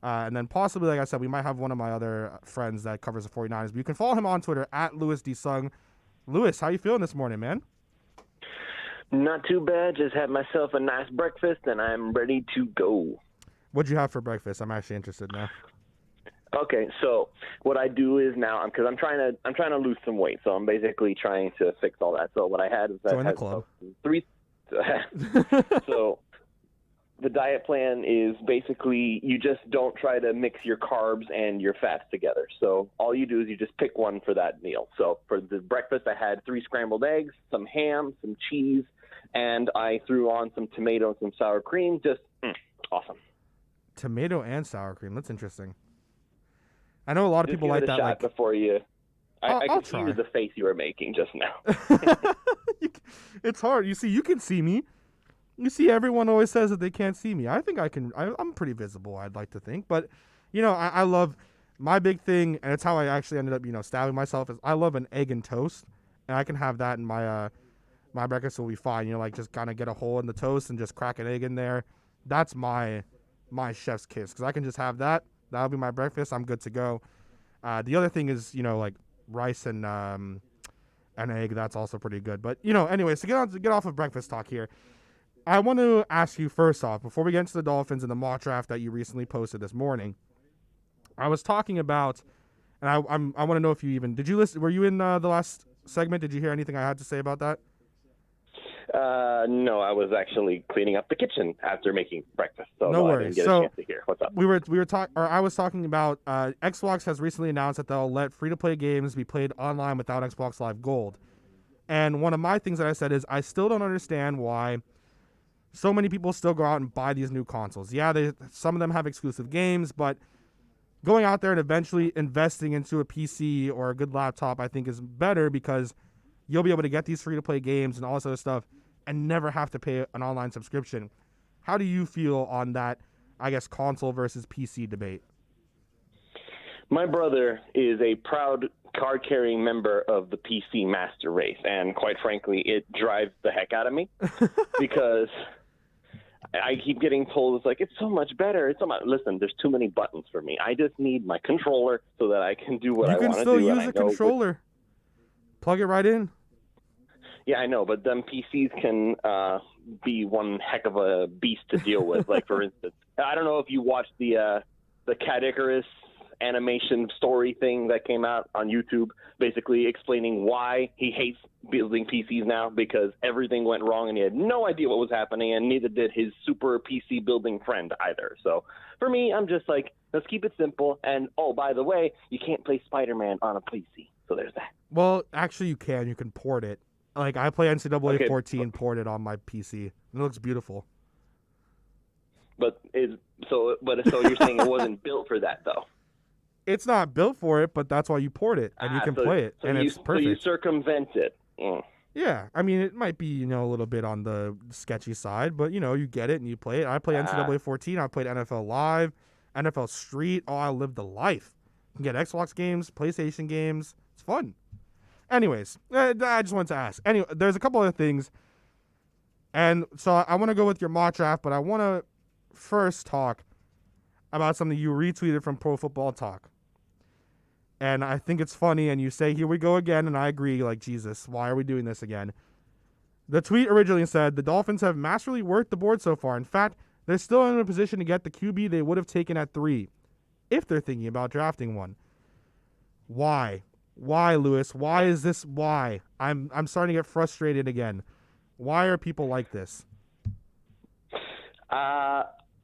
And then possibly, like I said, we might have one of my other friends that covers the 49ers. But you can follow him on Twitter at Louis D. Sung. Louis, how you feeling this morning, man? Not too bad. Just had myself a nice breakfast, and I'm ready to go. What'd you have for breakfast? I'm actually interested now. Okay, so what I do is now, because I'm trying to lose some weight, so I'm basically trying to fix all that. So what I had is Join the club. 3. So the diet plan is basically you just don't try to mix your carbs and your fats together. So all you do is you just pick one for that meal. So for the breakfast, I had 3 scrambled eggs, some ham, some cheese, and I threw on some tomato and some sour cream. Just awesome. Tomato and sour cream. That's interesting. I know a lot of Just people give like it a that. shot Like, before you. I I'll could see try. the face you were making just now. It's hard. You see, you can see me. You see, everyone always says that they can't see me. I think I can. I'm pretty visible, I'd like to think. But, I love my big thing, and it's how I actually ended up, stabbing myself, is I love an egg and toast. And I can have that in my my breakfast will be fine. Just kind of get a hole in the toast and just crack an egg in there. That's my chef's kiss, because I can just have that. That'll be my breakfast. I'm good to go. The other thing is, like rice and an egg. That's also pretty good. But, anyways, to get off of breakfast talk here, I want to ask you first off, before we get into the Dolphins and the mock draft that you recently posted this morning, I was talking about, and I want to know if you even, did you listen, were you in the last segment? Did you hear anything I had to say about that? No, I was actually cleaning up the kitchen after making breakfast, so No I worries. didn't get a chance to hear. What's up? I was talking about Xbox has recently announced that they'll let free-to-play games be played online without Xbox Live Gold. And one of my things that I said is I still don't understand why so many people still go out and buy these new consoles. Yeah, some of them have exclusive games, but going out there and eventually investing into a PC or a good laptop, I think, is better, because you'll be able to get these free-to-play games and all this other stuff and never have to pay an online subscription. How do you feel on that, I guess, console versus PC debate? My brother is a proud card-carrying member of the PC master race, and quite frankly, it drives the heck out of me because I keep getting told it's so much better. Listen, there's too many buttons for me. I just need my controller so that I can do what I want to do. You can still use a controller. Plug it right in. Yeah, I know, but them PCs can be one heck of a beast to deal with. Like, for instance, I don't know if you watched the Cat Icarus animation story thing that came out on YouTube, basically explaining why he hates building PCs now, because everything went wrong and he had no idea what was happening, and neither did his super PC building friend either. So for me, I'm just like, let's keep it simple. And, oh, by the way, you can't play Spider-Man on a PC. So there's that. Well, actually, you can. You can port it. Like, I play NCAA 14 ported on my PC. And it looks beautiful. So you're saying it wasn't built for that, though? It's not built for it, but that's why you port it, and you can play it, and it's perfect. So you circumvent it. Yeah, I mean, it might be, a little bit on the sketchy side, but, you get it and you play it. I play NCAA 14. I played NFL Live, NFL Street. Oh, I lived the life. You can get Xbox games, PlayStation games. It's fun. Anyways, I just wanted to ask. Anyway, there's a couple other things. And so I want to go with your mock draft, but I want to first talk about something you retweeted from Pro Football Talk. And I think it's funny, and you say, here we go again, and I agree, like, Jesus, why are we doing this again? The tweet originally said, the Dolphins have masterfully worked the board so far. In fact, they're still in a position to get the QB they would have taken at 3, if they're thinking about drafting one. Why? Why, Lewis? Why is this? Why? I'm starting to get frustrated again. Why are people like this?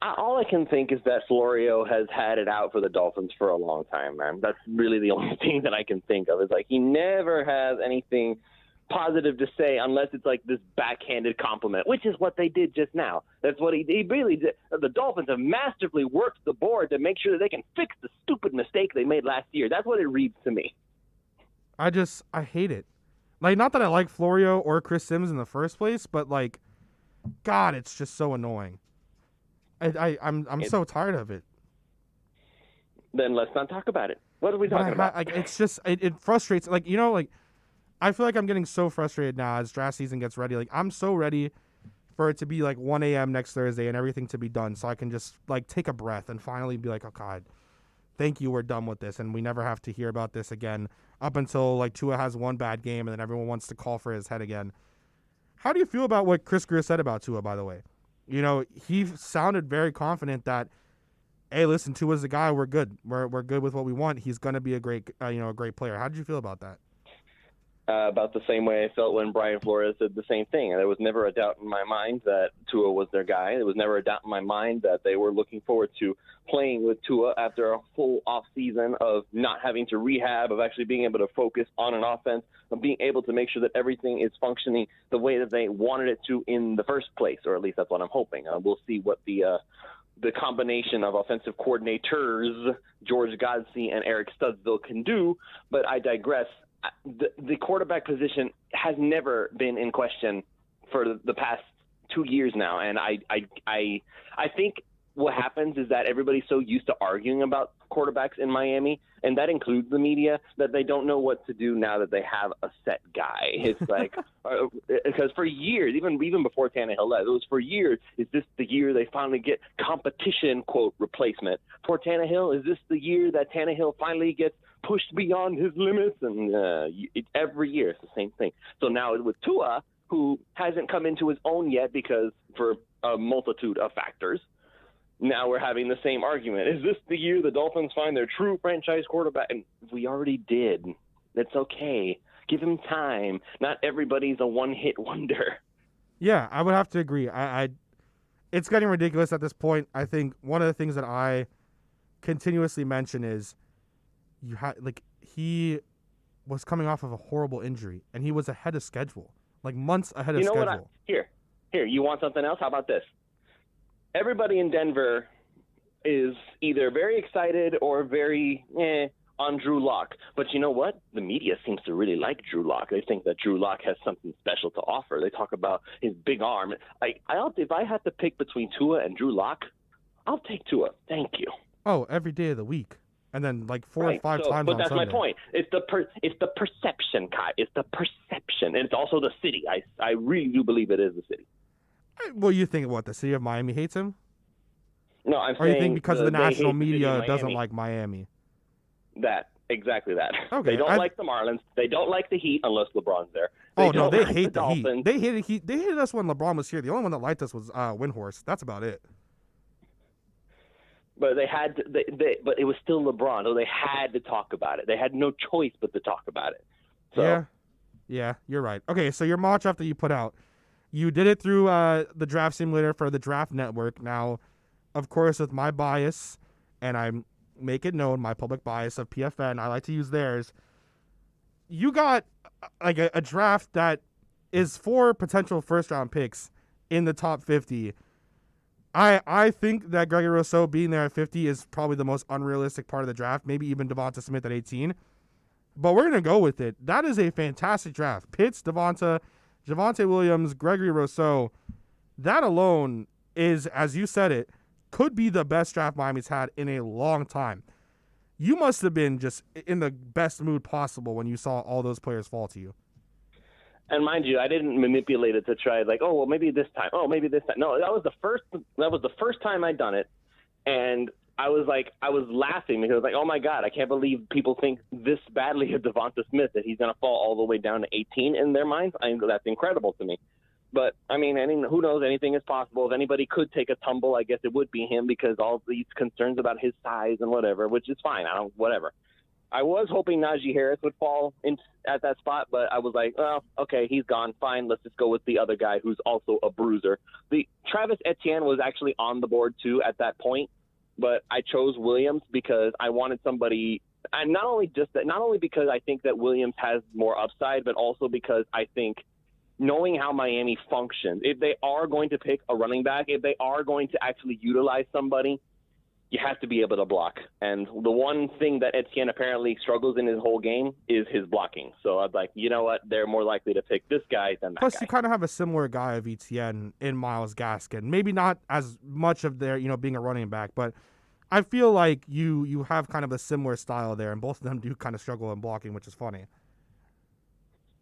All I can think is that Florio has had it out for the Dolphins for a long time, man. That's really the only thing that I can think of. Is like he never has anything positive to say unless it's like this backhanded compliment, which is what they did just now. That's what he really did. The Dolphins have masterfully worked the board to make sure that they can fix the stupid mistake they made last year. That's what it reads to me. I hate it. Like, not that I like Florio or Chris Sims in the first place, but like, God, it's just so annoying. I'm so tired of it. Then let's not talk about it. What are we talking about? Like, it's just it frustrates. Like, like I feel like I'm getting so frustrated now as draft season gets ready. Like, I'm so ready for it to be like 1 a.m. next Thursday and everything to be done, so I can just like take a breath and finally be like, oh God, thank you, we're done with this, and we never have to hear about this again. Up until like Tua has one bad game and then everyone wants to call for his head again. How do you feel about what Chris Greer said about Tua, by the way? He sounded very confident that, hey, listen, Tua's the guy. We're good. We're good with what we want. He's going to be a great, a great player. How did you feel about that? About the same way I felt when Brian Flores did the same thing. There was never a doubt in my mind that Tua was their guy. There was never a doubt in my mind that they were looking forward to playing with Tua after a full off season of not having to rehab, of actually being able to focus on an offense, of being able to make sure that everything is functioning the way that they wanted it to in the first place, or at least that's what I'm hoping. We'll see what the the combination of offensive coordinators, George Godsey and Eric Studsville, can do. But I digress. The quarterback position has never been in question for the past 2 years now. And I think what happens is that everybody's so used to arguing about quarterbacks in Miami, and that includes the media, that they don't know what to do now that they have a set guy. It's like, because for years, even before Tannehill left, it was for years, is this the year they finally get competition, quote, replacement for Tannehill? Is this the year that Tannehill finally gets pushed beyond his limits? And every year it's the same thing. So now with Tua, who hasn't come into his own yet because for a multitude of factors, now we're having the same argument. Is this the year the Dolphins find their true franchise quarterback? And we already did. That's okay. Give him time. Not everybody's a one-hit wonder. Yeah, I would have to agree. It's getting ridiculous at this point. I think one of the things that I continuously mention is he was coming off of a horrible injury, and he was ahead of schedule, like months ahead of schedule. Here, you want something else? How about this? Everybody in Denver is either very excited or very on Drew Lock. But you know what? The media seems to really like Drew Lock. They think that Drew Lock has something special to offer. They talk about his big arm. If I had to pick between Tua and Drew Lock, I'll take Tua. Thank you. Oh, every day of the week. And then like four or five times but on that's Sunday. my point. It's the perception, Kai. It's the perception. And it's also the city. I really do believe it is the city. Well, you think what, the city of Miami hates him? No, I'm or saying you think because the national they hate the city media of doesn't Miami. like Miami? Exactly that. Okay, They don't like the Marlins. They don't like the Heat unless LeBron's there. They They like hate the Heat. Dolphins. They hated us when LeBron was here. The only one that liked us was Windhorse. That's about it. But but it was still LeBron, so they had to talk about it. They had no choice but to talk about it. So, Yeah, you're right. Okay, so your mock draft that you put out, you did it through the draft simulator for the Draft Network. Now, of course, with my bias, and I make it known, my public bias of PFN, I like to use theirs. You got like a draft that is 4 potential first-round picks in the top 50. I think that Gregory Rousseau being there at 50 is probably the most unrealistic part of the draft, maybe even Devonta Smith at 18. But we're going to go with it. That is a fantastic draft. Pitts, Devonta, Javonte Williams, Gregory Rousseau. That alone is, as you said it, could be the best draft Miami's had in a long time. You must have been just in the best mood possible when you saw all those players fall to you. and mind you, I didn't manipulate it to try like, oh well, maybe this time. Oh, maybe this time. No, that was the first time I'd done it, and I was laughing because like, oh my God, I can't believe people think this badly of Devonta Smith that he's going to fall all the way down to 18 in their minds. That's incredible to me. But, I mean, who knows? Anything is possible. If anybody could take a tumble, I guess it would be him because all these concerns about his size and whatever, which is fine. Whatever. I was hoping Najee Harris would fall in at that spot, but I was like, well, okay, he's gone. Fine, let's just go with the other guy who's also a bruiser. Travis Etienne was actually on the board, too, at that point, but I chose Williams because I wanted somebody – and not only because I think that Williams has more upside, but also because I think – knowing how Miami functions, if they are going to pick a running back, if they are going to actually utilize somebody, you have to be able to block. And the one thing that Etienne apparently struggles in his whole game is his blocking. So I was like, you know what? They're more likely to pick this guy than that guy. Plus, you kind of have a similar guy of Etienne in Myles Gaskin. Maybe not as much of their, being a running back, but I feel like you have kind of a similar style there, and both of them do kind of struggle in blocking, which is funny.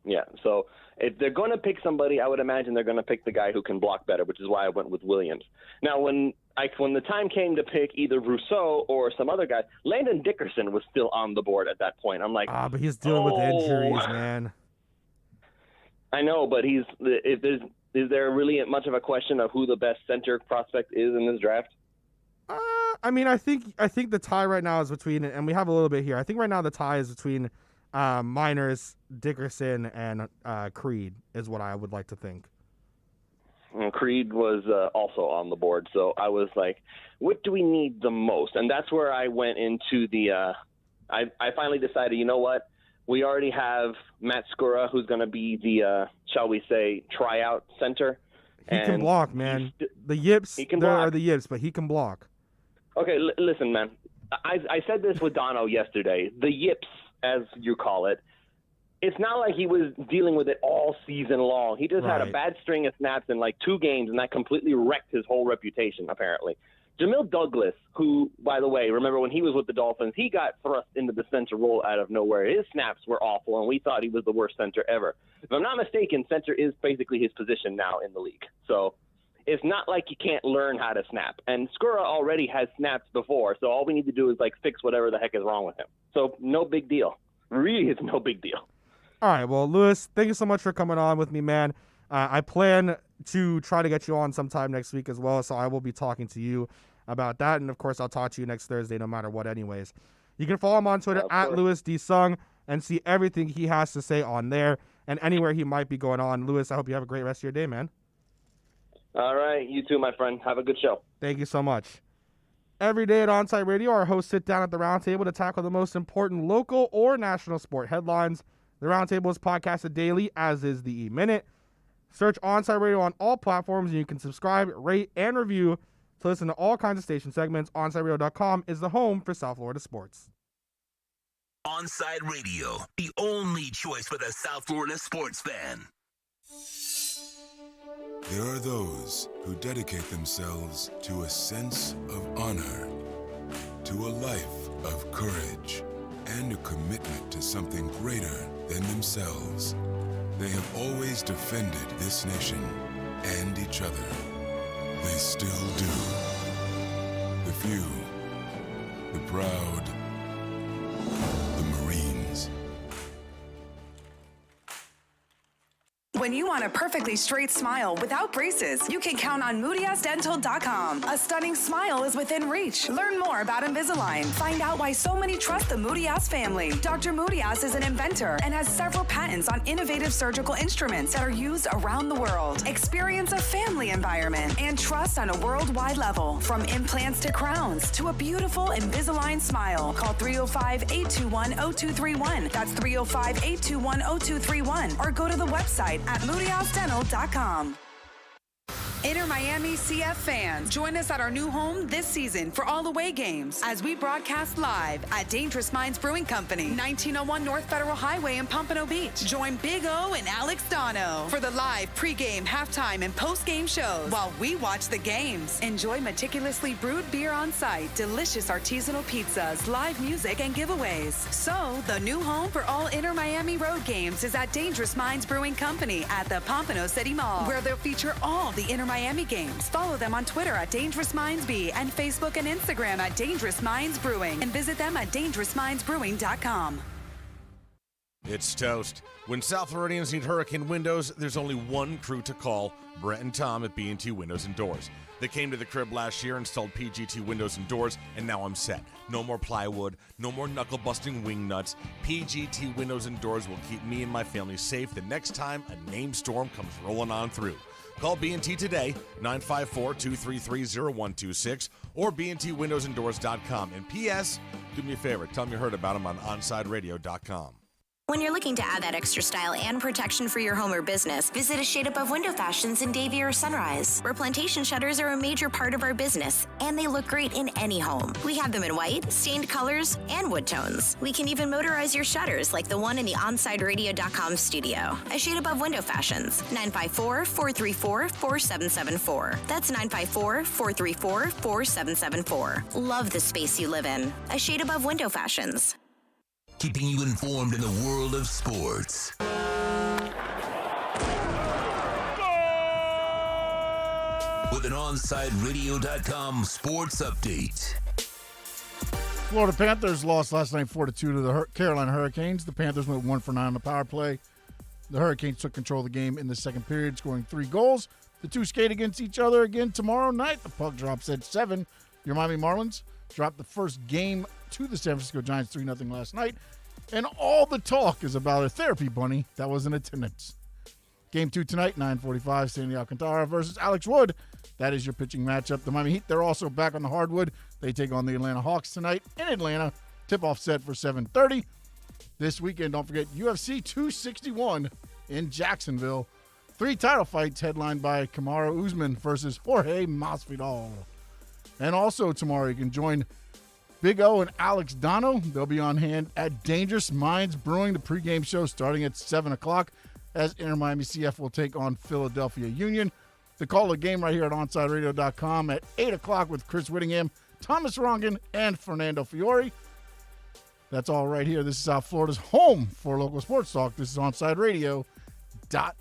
Yeah, so if they're going to pick somebody, I would imagine they're going to pick the guy who can block better, which is why I went with Williams. Now, when the time came to pick either Rousseau or some other guy, Landon Dickerson was still on the board at that point. I'm like, but he's dealing with injuries, man. I know, but is there really much of a question of who the best center prospect is in this draft? I think the tie right now is between, and we have a little bit here. I think right now the tie is between Miners, Dickerson, and Creed is what I would like to think. And Creed was also on the board, so I was like, what do we need the most? And that's where I went into the I finally decided, you know what? We already have Matt Skura, who's going to be the, shall we say, tryout center. He can block, man. The yips, there are the yips, but he can block. Okay, listen, man. I said this with Dono yesterday. The yips, as you call it, it's not like he was dealing with it all season long. He just had a bad string of snaps in like 2 games, and that completely wrecked his whole reputation, apparently. Jamil Douglas, who, by the way, remember when he was with the Dolphins, he got thrust into the center role out of nowhere. His snaps were awful, and we thought he was the worst center ever. If I'm not mistaken, center is basically his position now in the league. So it's not like you can't learn how to snap. And Skura already has snapped before, so all we need to do is like fix whatever the heck is wrong with him. So no big deal. Really is no big deal. All right, well, Lewis, thank you so much for coming on with me, man. I plan to try to get you on sometime next week as well, so I will be talking to you about that. And, of course, I'll talk to you next Thursday no matter what anyways. You can follow him on Twitter at Lewis D. Sung and see everything he has to say on there and anywhere he might be going on. Lewis, I hope you have a great rest of your day, man. All right, you too, my friend. Have a good show. Thank you so much. Every day at Onsite Radio, our hosts sit down at the round table to tackle the most important local or national sport headlines. The Roundtable is podcasted daily, as is the E-Minute. Search Onsite Radio on all platforms, and you can subscribe, rate, and review to listen to all kinds of station segments. OnSiteRadio.com is the home for South Florida sports. Onside Radio, the only choice for the South Florida sports fan. There are those who dedicate themselves to a sense of honor, to a life of courage, and a commitment to something greater than themselves. They have always defended this nation and each other. They still do. The few, the proud, the Marines. When you want a perfectly straight smile without braces, you can count on MoodyAsDental.com. A stunning smile is within reach. Learn more about Invisalign. Find out why so many trust the Moody-Ass family. Dr. Moody-Ass is an inventor and has several patents on innovative surgical instruments that are used around the world. Experience a family environment and trust on a worldwide level. From implants to crowns to a beautiful Invisalign smile. Call 305-821-0231. That's 305-821-0231. Or go to the website at MoodyAsDental.com. Inter Miami CF fans, join us at our new home this season for all away games as we broadcast live at Dangerous Minds Brewing Company, 1901 North Federal Highway in Pompano Beach. Join Big O and Alex Dono for the live pregame, halftime, and postgame shows while we watch the games. Enjoy meticulously brewed beer on site, delicious artisanal pizzas, live music, and giveaways. So, the new home for all Inter Miami road games is at Dangerous Minds Brewing Company at the Pompano City Mall, where they'll feature all the Inter Miami games. Follow them on Twitter at Dangerous Minds B and Facebook and Instagram at Dangerous Minds Brewing, and visit them at dangerousmindsbrewing.com. It's toast. When South Floridians need hurricane windows, there's only one crew to call, Brett and Tom at B&T Windows and Doors. They came to the crib last year, installed PGT windows and doors, and now I'm set. No more plywood, no more knuckle-busting wing nuts. PGT windows and doors will keep me and my family safe the next time a named storm comes rolling on through. Call B&T today, 954-233-0126, or bntwindowsanddoors.com. And P.S., do me a favor, tell them you heard about them on OnSideRadio.com. When you're looking to add that extra style and protection for your home or business, visit A Shade Above Window Fashions in Davie or Sunrise, where plantation shutters are a major part of our business, and they look great in any home. We have them in white, stained colors, and wood tones. We can even motorize your shutters like the one in the OnSideRadio.com studio. A Shade Above Window Fashions, 954-434-4774. That's 954-434-4774. Love the space you live in. A Shade Above Window Fashions. Keeping you informed in the world of sports. With an OnSideRadio.com sports update. Florida Panthers lost last night 4-2 to the Carolina Hurricanes. The Panthers went 1 for 9 on the power play. The Hurricanes took control of the game in the second period, scoring 3 goals. The two skate against each other again tomorrow night. The puck drops at 7. Your Miami Marlins dropped the first game to the San Francisco Giants 3-0 last night. And all the talk is about a therapy bunny that was in attendance. Game 2 tonight, 9:45, Sandy Alcantara versus Alex Wood. That is your pitching matchup. The Miami Heat, they're also back on the hardwood. They take on the Atlanta Hawks tonight in Atlanta. Tip-off set for 7:30. This weekend, don't forget, UFC 261 in Jacksonville. 3 title fights headlined by Kamaru Usman versus Jorge Masvidal. And also tomorrow you can join Big O and Alex Dono. They'll be on hand at Dangerous Minds Brewing, the pregame show starting at 7 o'clock as Inter Miami CF will take on Philadelphia Union. The call of game right here at OnsideRadio.com at 8 o'clock with Chris Whittingham, Thomas Rongan, and Fernando Fiore. That's all right here. This is South Florida's home for local sports talk. This is OnsideRadio.com.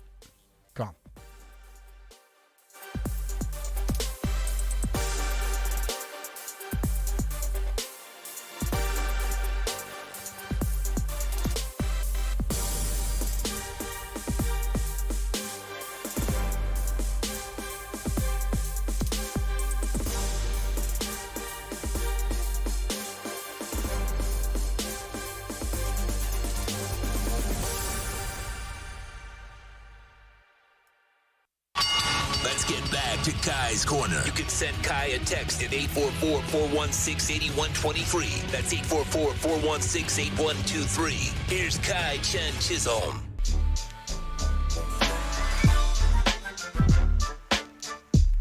Let's get back to Kai's Corner. You can send Kai a text at 844-416-8123. That's 844-416-8123. Here's Kai Chen Chisholm.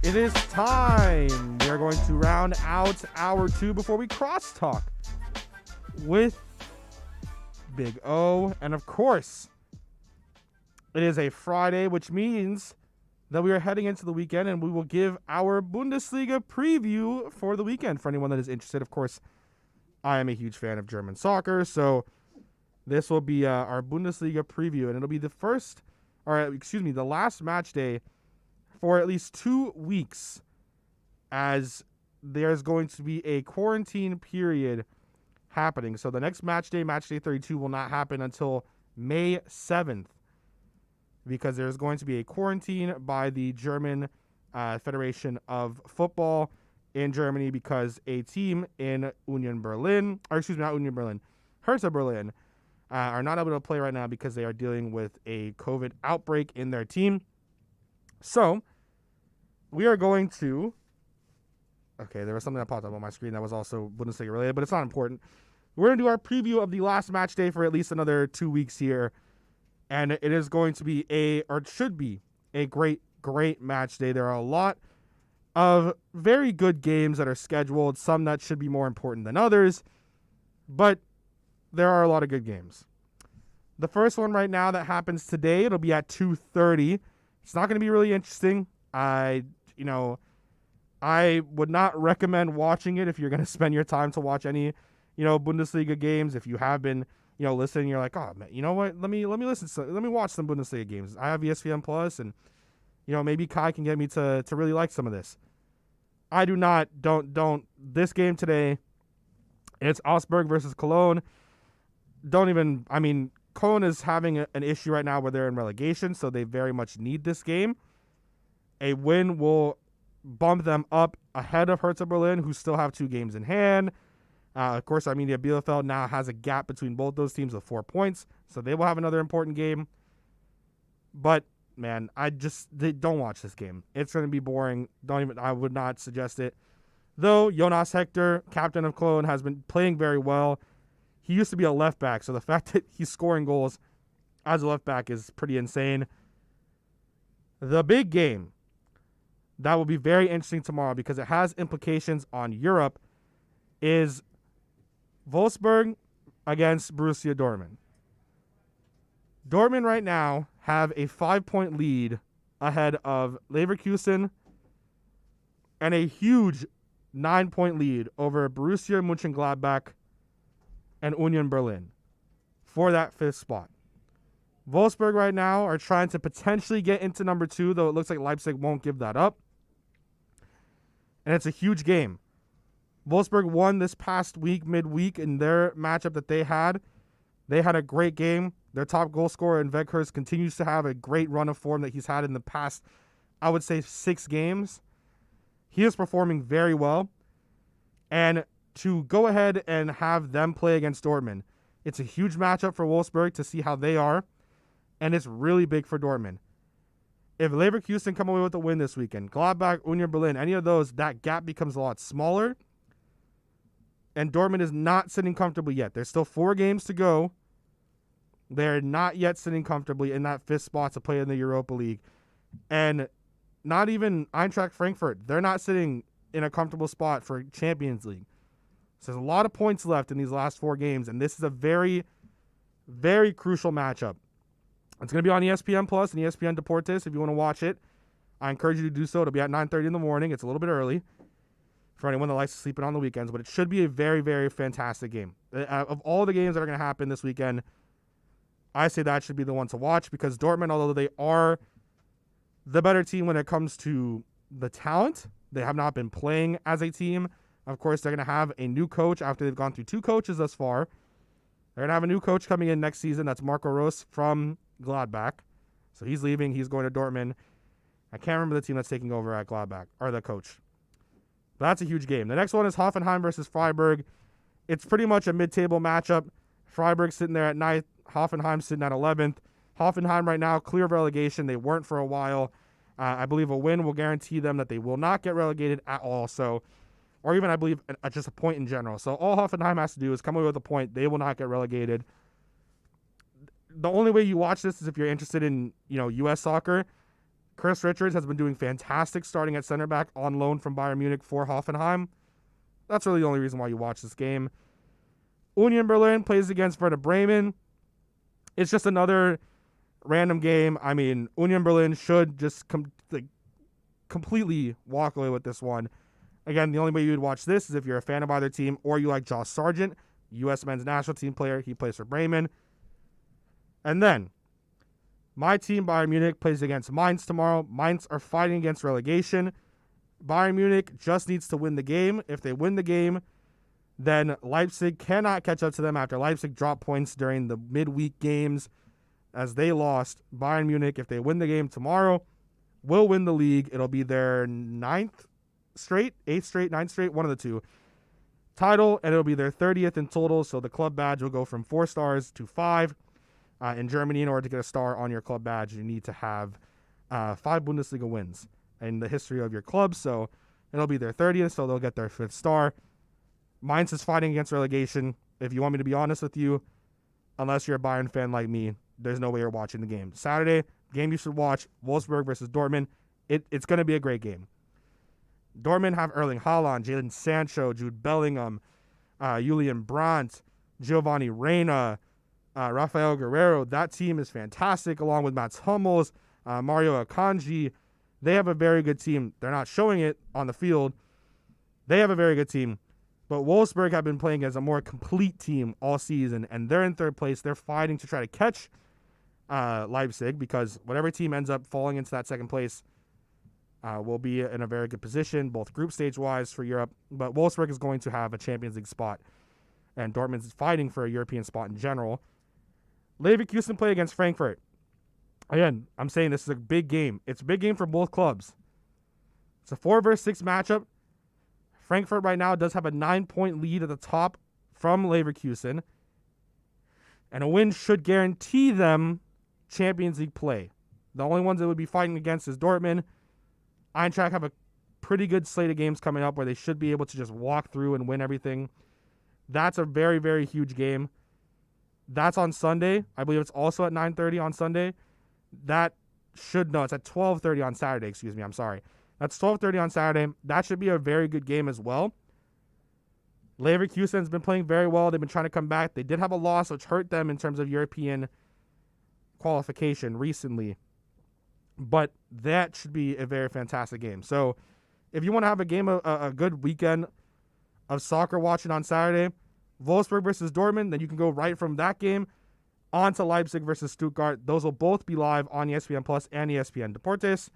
It is time. We are going to round out hour 2 before we crosstalk with Big O. And of course, it is a Friday, which means that we are heading into the weekend, and we will give our Bundesliga preview for the weekend for anyone that is interested. Of course, I am a huge fan of German soccer, so this will be our Bundesliga preview, and it'll be the last match day for at least 2 weeks, as there's going to be a quarantine period happening. So the next match day 32, will not happen until May 7th. Because there's going to be a quarantine by the German Federation of Football in Germany, because a team in Hertha Berlin, are not able to play right now because they are dealing with a COVID outbreak in their team. So, we are going to... Okay, there was something that popped up on my screen that was also Bundesliga related, but it's not important. We're going to do our preview of the last match day for at least another 2 weeks here. And it is going to be should be a great, great match day. There are a lot of very good games that are scheduled, some that should be more important than others, but there are a lot of good games. The first one right now that happens today, it'll be at 2:30. It's not going to be really interesting. I would not recommend watching it if you're going to spend your time to watch any, Bundesliga games. If you have been listening, you're like, oh man, you know what? Let me watch some Bundesliga games. I have ESPN Plus, and maybe Kai can get me to really like some of this. I do not. Don't. This game today, it's Augsburg versus Cologne. Cologne is having an issue right now where they're in relegation, so they very much need this game. A win will bump them up ahead of Hertha Berlin, who still have 2 games in hand. Of course, Arminia Bielefeld now has a gap between both those teams of 4 points, so they will have another important game. But, man, don't watch this game. It's going to be boring. I would not suggest it. Though Jonas Hector, captain of Cologne, has been playing very well. He used to be a left back, so the fact that he's scoring goals as a left back is pretty insane. The big game that will be very interesting tomorrow, because it has implications on Europe, is Wolfsburg against Borussia Dortmund. Dortmund right now have a 5-point lead ahead of Leverkusen and a huge 9-point lead over Borussia Mönchengladbach and Union Berlin for that 5th spot. Wolfsburg right now are trying to potentially get into number 2, though it looks like Leipzig won't give that up. And it's a huge game. Wolfsburg won this past week, midweek, in their matchup that they had. They had a great game. Their top goal scorer in Weghorst continues to have a great run of form that he's had in the past, I would say, 6 games. He is performing very well. And to go ahead and have them play against Dortmund, it's a huge matchup for Wolfsburg to see how they are. And it's really big for Dortmund. If Leverkusen come away with a win this weekend, Gladbach, Union Berlin, any of those, that gap becomes a lot smaller. And Dortmund is not sitting comfortably yet. There's still 4 games to go. They're not yet sitting comfortably in that 5th spot to play in the Europa League. And not even Eintracht Frankfurt. They're not sitting in a comfortable spot for Champions League. So there's a lot of points left in these last 4 games, and this is a very, very crucial matchup. It's going to be on ESPN Plus and ESPN Deportes if you want to watch it. I encourage you to do so. It'll be at 9:30 in the morning. It's a little bit early for anyone that likes to sleep in on the weekends, but it should be a very, very fantastic game. Of all the games that are going to happen this weekend, I say that should be the one to watch because Dortmund, although they are the better team when it comes to the talent, they have not been playing as a team. Of course, they're going to have a new coach after they've gone through 2 coaches thus far. They're going to have a new coach coming in next season. That's Marco Rose from Gladbach. So he's leaving. He's going to Dortmund. I can't remember the team that's taking over at Gladbach, or the coach. But that's a huge game. The next one is Hoffenheim versus Freiburg. It's pretty much a mid-table matchup. Freiburg sitting there at 9th. Hoffenheim sitting at 11th. Hoffenheim right now, clear of relegation. They weren't for a while. I believe a win will guarantee them that they will not get relegated at all. So, or even, I believe, just a point in general. So all Hoffenheim has to do is come away with a point. They will not get relegated. The only way you watch this is if you're interested in, U.S. soccer. Chris Richards has been doing fantastic starting at center back on loan from Bayern Munich for Hoffenheim. That's really the only reason why you watch this game. Union Berlin plays against Werder Bremen. It's just another random game. I mean, Union Berlin should just completely walk away with this one. Again, the only way you would watch this is if you're a fan of either team or you like Josh Sargent, U.S. men's national team player. He plays for Bremen. And then, my team, Bayern Munich, plays against Mainz tomorrow. Mainz are fighting against relegation. Bayern Munich just needs to win the game. If they win the game, then Leipzig cannot catch up to them after Leipzig dropped points during the midweek games as they lost. Bayern Munich, if they win the game tomorrow, will win the league. It'll be their 9th straight, 8th straight, 9th straight, one of the two title, and it'll be their 30th in total. So the club badge will go from 4 stars to 5. In Germany, in order to get a star on your club badge, you need to have 5 Bundesliga wins in the history of your club. So it'll be their 30th, so they'll get their 5th star. Mainz is fighting against relegation. If you want me to be honest with you, unless you're a Bayern fan like me, there's no way you're watching the game. Saturday, game you should watch, Wolfsburg versus Dortmund. It's going to be a great game. Dortmund have Erling Haaland, Jadon Sancho, Jude Bellingham, Julian Brandt, Giovanni Reina, Rafael Guerrero. That team is fantastic, along with Mats Hummels, Mario Akanji. They have a very good team. They're not showing it on the field. They have a very good team. But Wolfsburg have been playing as a more complete team all season, and they're in 3rd place. They're fighting to try to catch Leipzig because whatever team ends up falling into that 2nd place will be in a very good position, both group stage-wise for Europe. But Wolfsburg is going to have a Champions League spot, and Dortmund is fighting for a European spot in general. Leverkusen play against Frankfurt. Again, I'm saying this is a big game. It's a big game for both clubs. It's a 4 versus 6 matchup. Frankfurt right now does have a 9-point lead at the top from Leverkusen. And a win should guarantee them Champions League play. The only ones that would be fighting against is Dortmund. Eintracht have a pretty good slate of games coming up where they should be able to just walk through and win everything. That's a very, very huge game. That's on Sunday. I believe it's also at 9:30 on Sunday. It's at 12:30 on Saturday. Excuse me. I'm sorry. That's 12:30 on Saturday. That should be a very good game as well. Leverkusen's been playing very well. They've been trying to come back. They did have a loss, which hurt them in terms of European qualification recently. But that should be a very fantastic game. So if you want to have a good weekend of soccer watching on Saturday, Wolfsburg versus Dortmund, then you can go right from that game on to Leipzig versus Stuttgart. Those will both be live on ESPN Plus and ESPN Deportes.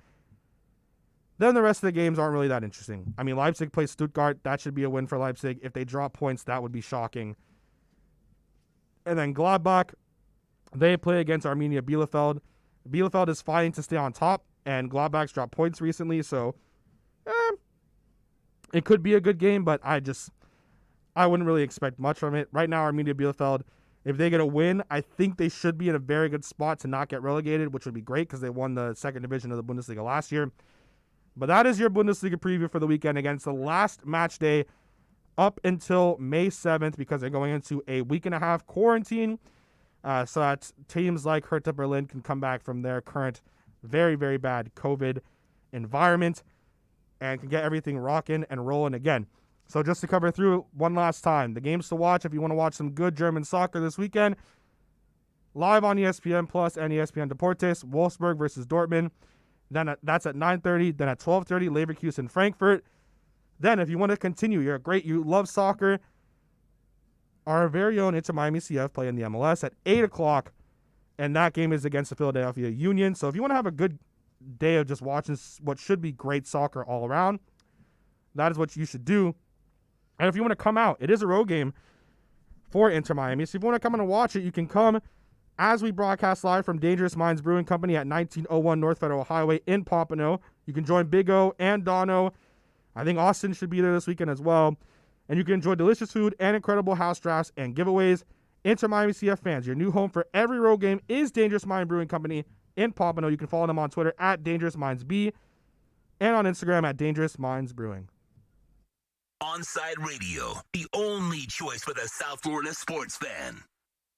Then the rest of the games aren't really that interesting. I mean, Leipzig plays Stuttgart. That should be a win for Leipzig. If they drop points, that would be shocking. And then Gladbach, they play against Arminia Bielefeld. Bielefeld is fighting to stay on top, and Gladbach's dropped points recently, so it could be a good game, but I wouldn't really expect much from it. Right now, Arminia Bielefeld, if they get a win, I think they should be in a very good spot to not get relegated, which would be great because they won the 2nd division of the Bundesliga last year. But that is your Bundesliga preview for the weekend. Again, it's the last match day up until May 7th because they're going into a week-and-a-half quarantine so that teams like Hertha Berlin can come back from their current very, very bad COVID environment and can get everything rocking and rolling again. So just to cover through one last time, the games to watch if you want to watch some good German soccer this weekend, live on ESPN Plus and ESPN Deportes, Wolfsburg versus Dortmund. Then that's at 9:30. Then at 12:30, Leverkusen Frankfurt. Then if you want to continue, you love soccer, our very own Inter Miami CF play in the MLS at 8 o'clock, and that game is against the Philadelphia Union. So if you want to have a good day of just watching what should be great soccer all around, that is what you should do. And if you want to come out, it is a road game for Inter Miami. So if you want to come in and watch it, you can come as we broadcast live from Dangerous Minds Brewing Company at 1901 North Federal Highway in Pompano. You can join Big O and Dono. I think Austin should be there this weekend as well. And you can enjoy delicious food and incredible house drafts and giveaways. Inter Miami CF fans, your new home for every road game is Dangerous Mind Brewing Company in Pompano. You can follow them on Twitter at Dangerous Minds B and on Instagram at Dangerous Minds Brewing. Onside Radio, the only choice for the South Florida sports fan.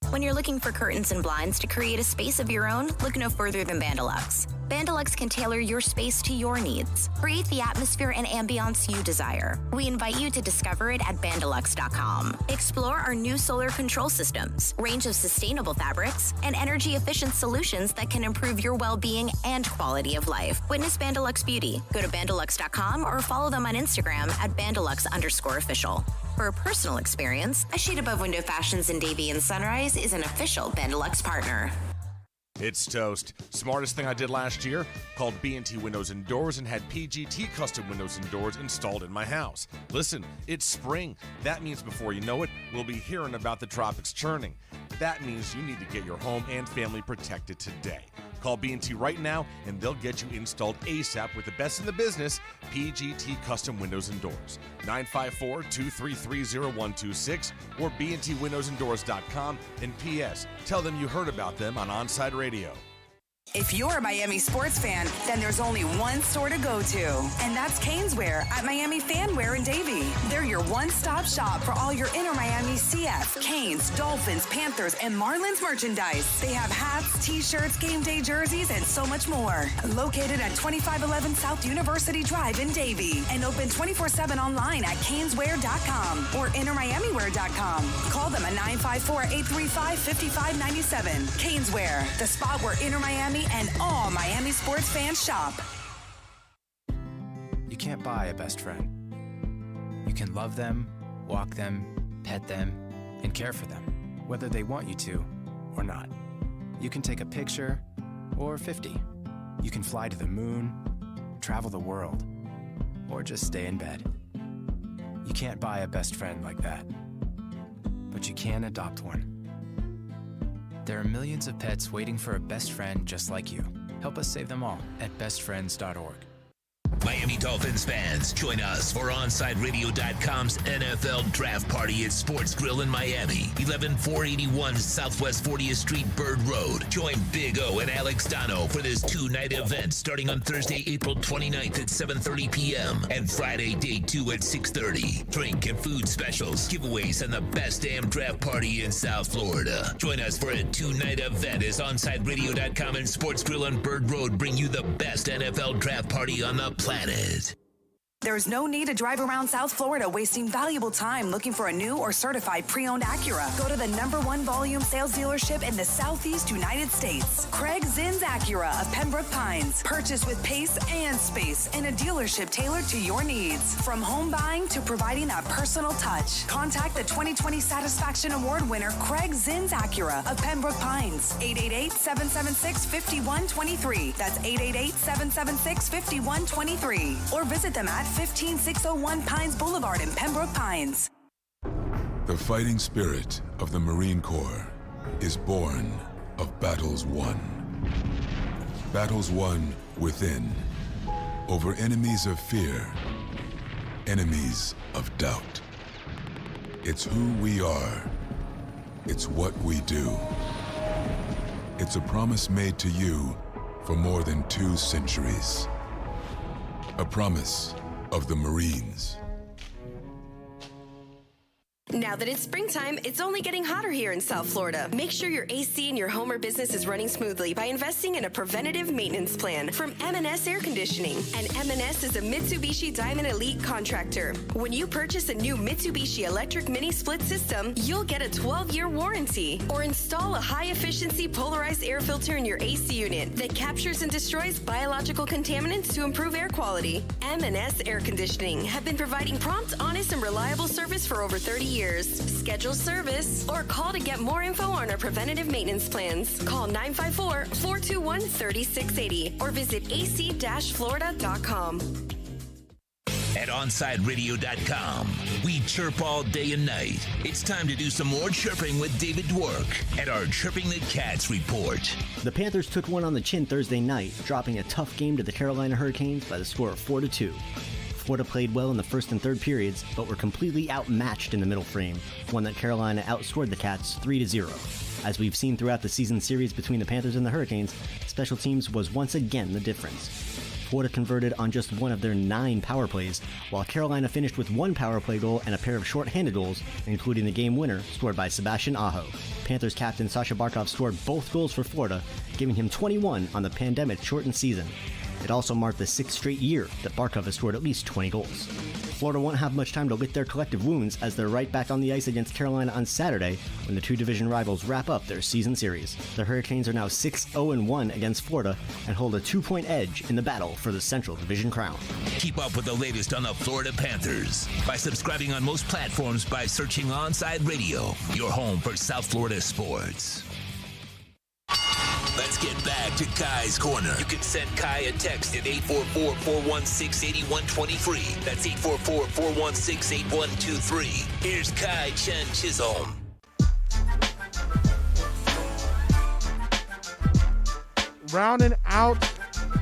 When you're looking for curtains and blinds to create a space of your own, look no further than Bandalux. Bandalux can tailor your space to your needs. Create the atmosphere and ambiance you desire. We invite you to discover it at Bandalux.com. Explore our new solar control systems, range of sustainable fabrics, and energy-efficient solutions that can improve your well-being and quality of life. Witness Bandalux Beauty. Go to Bandalux.com or follow them on Instagram at Bandalux_official. For a personal experience, A Shade Above Window Fashions in Davie and Sunrise is an official Bandalux partner. It's toast. Smartest thing I did last year? Called B&T Windows and Doors and had PGT custom windows and doors installed in my house. Listen, it's spring. That means before you know it, we'll be hearing about the tropics churning. That means you need to get your home and family protected today. Call B&T right now and they'll get you installed ASAP with the best in the business, PGT Custom Windows and Doors. 954-233-0126 or bntwindowsanddoors.com. And P.S. Tell them you heard about them on Onside Radio. If you're a Miami sports fan, then there's only one store to go to, and that's Caneswear at Miami Fanwear in Davie. They're your one-stop shop for all your inner Miami CF, Canes, Dolphins, Panthers, and Marlins merchandise. They have hats, t-shirts, game day jerseys, and so much more. Located at 2511 South University Drive in Davie and open 24/7 online at caneswear.com or innermiamiwear.com. Call them at 954-835-5597. Caneswear, the spot where Inner Miami and all Miami sports fans shop. You can't buy a best friend. You can love them, walk them, pet them, and care for them, whether they want you to or not. You can take a picture or 50. You can fly to the moon, travel the world, or just stay in bed. You can't buy a best friend like that, but you can adopt one. There are millions of pets waiting for a best friend just like you. Help us save them all at bestfriends.org. Miami Dolphins fans, join us for OnsideRadio.com's NFL Draft Party at Sports Grill in Miami, 11481 Southwest 40th Street, Bird Road. Join Big O and Alex Dono for this two-night event starting on Thursday, April 29th at 7:30 p.m. and Friday, day 2 at 6:30. Drink and food specials, giveaways, and the best damn draft party in South Florida. Join us for a two-night event as OnsideRadio.com and Sports Grill on Bird Road bring you the best NFL draft party on the planet. There's no need to drive around South Florida wasting valuable time looking for a new or certified pre-owned Acura. Go to the #1 volume sales dealership in the Southeast United States. Craig Zinn's Acura of Pembroke Pines. Purchase with pace and space in a dealership tailored to your needs. From home buying to providing that personal touch. Contact the 2020 Satisfaction Award winner Craig Zinn's Acura of Pembroke Pines. 888-776-5123. That's 888-776-5123. Or visit them at 15601 Pines Boulevard in Pembroke Pines. The fighting spirit of the Marine Corps is born of battles won. Battles won within, over enemies of fear, enemies of doubt. It's who we are. It's what we do. It's a promise made to you for more than 2 centuries. A promise of the Marines. Now that it's springtime, it's only getting hotter here in South Florida. Make sure your AC in your home or business is running smoothly by investing in a preventative maintenance plan from M&S Air Conditioning. And M&S is a Mitsubishi Diamond Elite contractor. When you purchase a new Mitsubishi electric mini split system, you'll get a 12-year warranty. Or install a high-efficiency polarized air filter in your AC unit that captures and destroys biological contaminants to improve air quality. M&S Air Conditioning have been providing prompt, honest, and reliable service for over 30 years. Schedule service or call to get more info on our preventative maintenance plans. Call 954-421-3680 or visit ac-florida.com. At OnsideRadio.com, we chirp all day and night. It's time to do some more chirping with David Dwork at our Chirping the Cats report. The Panthers took one on the chin Thursday night, dropping a tough game to the Carolina Hurricanes by the score of 4-2. Florida played well in the first and third periods, but were completely outmatched in the middle frame, one that Carolina outscored the Cats 3-0. As we've seen throughout the season series between the Panthers and the Hurricanes, special teams was once again the difference. Florida converted on just one of their 9 power plays, while Carolina finished with 1 power play goal and a pair of short-handed goals, including the game winner scored by Sebastian Aho. Panthers captain Sasha Barkov scored both goals for Florida, giving him 21 on the pandemic-shortened season. It also marked the 6th straight year that Barkov has scored at least 20 goals. Florida won't have much time to lick their collective wounds as they're right back on the ice against Carolina on Saturday when the two division rivals wrap up their season series. The Hurricanes are now 6-0-1 against Florida and hold a 2-point edge in the battle for the Central Division crown. Keep up with the latest on the Florida Panthers by subscribing on most platforms by searching Onside Radio, your home for South Florida sports. Let's get back to Kai's Corner. You can send Kai a text at 844-416-8123. That's 844-416-8123. Here's Kai Chen Chisholm. Rounding out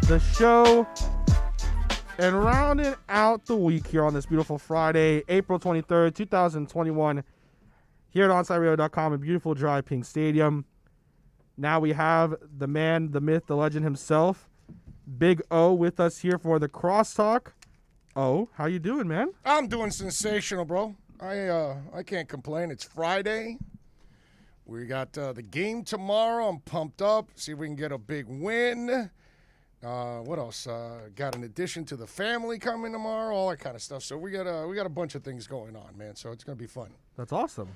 the show and rounding out the week here on this beautiful Friday, April 23rd, 2021, here at OnsideRadio.com in beautiful dry pink stadium. Now we have the man, the myth, the legend himself, Big O, with us here for the Crosstalk. Oh, how you doing, man? I'm doing sensational, bro. I can't complain. It's Friday. We got the game tomorrow. I'm pumped up. See if we can get a big win. What else? Got an addition to the family coming tomorrow. All that kind of stuff. So we got a bunch of things going on, man. So it's gonna be fun. That's awesome.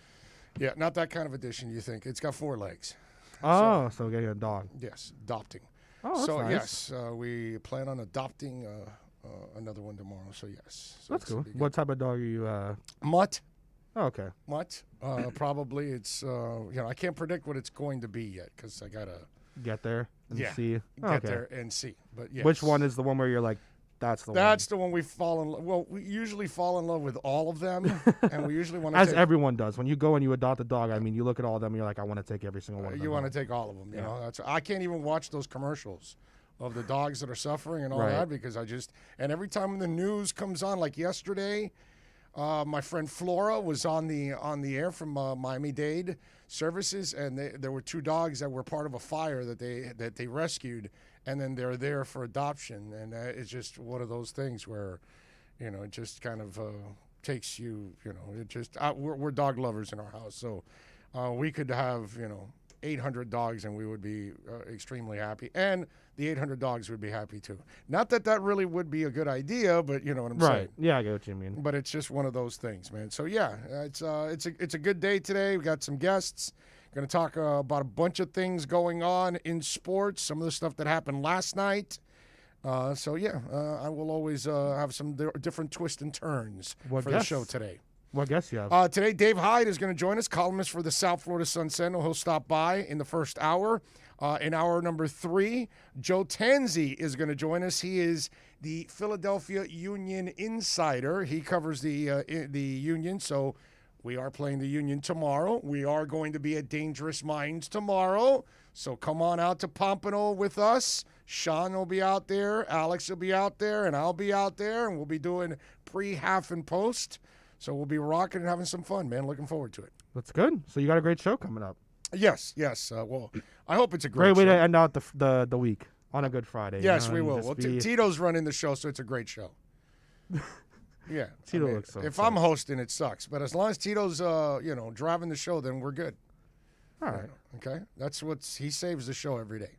Yeah, not that kind of addition. You think it's got 4 legs. Oh, so getting a dog. Yes, adopting. Oh, that's so nice. Yes, we plan on adopting another one tomorrow. So yes, so that's cool. What type of dog are you? Mutt. Oh, okay. Mutt. Probably it's I can't predict what it's going to be yet because I gotta get there and see. Oh, Get okay. there and see. But yes. Which one is the one where you're like, that's the one? That's the one we fall in love. Well, we usually fall in love with all of them, and we usually want to. As everyone does, when you go and you adopt a dog, I mean, you look at all of them and you're like, I want to take every single one of them. You want to take all of them. You know, I can't even watch those commercials of the dogs that are suffering and all that because and every time the news comes on, like yesterday, my friend Flora was on the air from Miami-Dade Services, and there were 2 dogs that were part of a fire that they rescued. And then they're there for adoption, and it's just one of those things where, it just kind of takes you, it just we're dog lovers in our house, so we could have 800 dogs and we would be extremely happy, and the 800 dogs would be happy too. Not that really would be a good idea, but you know what I'm saying. Right? Yeah, I get what you mean. But it's just one of those things, man. So yeah, it's a good day today. We got some guests. Going to talk about a bunch of things going on in sports, some of the stuff that happened last night. I will always have some different twists and turns for the show today. What guests you have? Today, Dave Hyde is going to join us, columnist for the South Florida Sun-Sentinel. He'll stop by in the first hour. In hour number 3, Joe Tanzi is going to join us. He is the Philadelphia Union insider. He covers the Union, so we are playing the Union tomorrow. We are going to be at Dangerous Minds tomorrow. So come on out to Pompano with us. Sean will be out there. Alex will be out there. And I'll be out there. And we'll be doing pre, half, and post. So we'll be rocking and having some fun, man. Looking forward to it. That's good. So you got a great show coming up. Yes. Well, I hope it's a great show. Great way to end out the week on a Good Friday. Yes, we will. Well, Tito's running the show, so it's a great show. Yeah. Tito looks so If excited. I'm hosting, it sucks. But as long as Tito's, driving the show, then we're good. All right. Okay? That's he saves the show every day.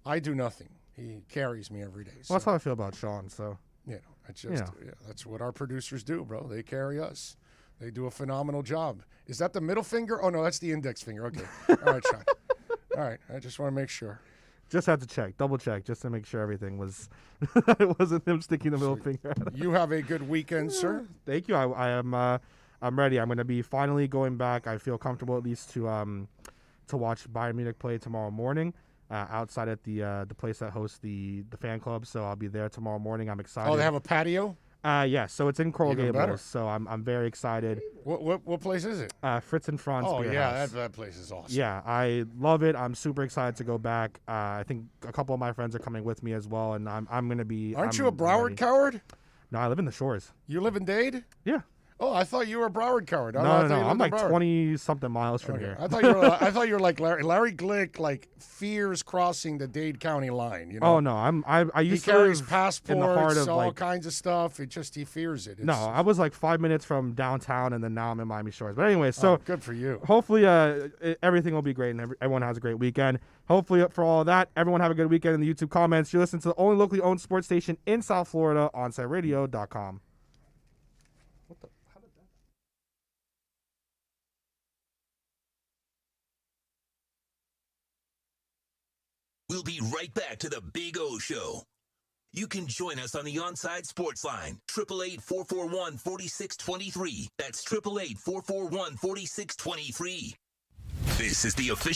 I do nothing. He carries me every day. Well, that's how I feel about Sean, so. It's just, that's what our producers do, bro. They carry us. They do a phenomenal job. Is that the middle finger? Oh, no, that's the index finger. Okay. All right, Sean. All right. I just want to make sure. Just had to check, double check, just to make sure everything was, it wasn't him sticking the middle finger out. You have a good weekend, sir. Thank you. I am, I'm ready. I'm going to be finally going back. I feel comfortable at least to watch Bayern Munich play tomorrow morning. Outside at the place that hosts the fan club, so I'll be there tomorrow morning. I'm excited. Oh, they have a patio? Yeah, so it's in Coral Even better. Gables, so I'm very excited. What place is it? Fritz and Franz. Oh, Beer yeah, House. that place is awesome. Yeah, I love it. I'm super excited to go back. I think a couple of my friends are coming with me as well, and I'm going to be. Aren't you a Broward coward? No, I live in the Shores. You live in Dade? Yeah. Oh, I thought you were a Broward coward. No. I'm like 20-something miles from here. I thought you were like Larry Glick, like fears crossing the Dade County line. You know? Oh no, I used he to carries live passports, in the heart of all kinds of stuff. He fears it. No, I was like 5 minutes from downtown, and then now I'm in Miami Shores. But anyway, so good for you. Hopefully, everything will be great, and everyone has a great weekend. Hopefully, for all of that, everyone have a good weekend in the YouTube comments. You listen to the only locally owned sports station in South Florida, onsiteradio.com. We'll be right back to the Big O Show. You can join us on the Onside Sports Line, 888-441-4623. That's 888-441-4623. This is the official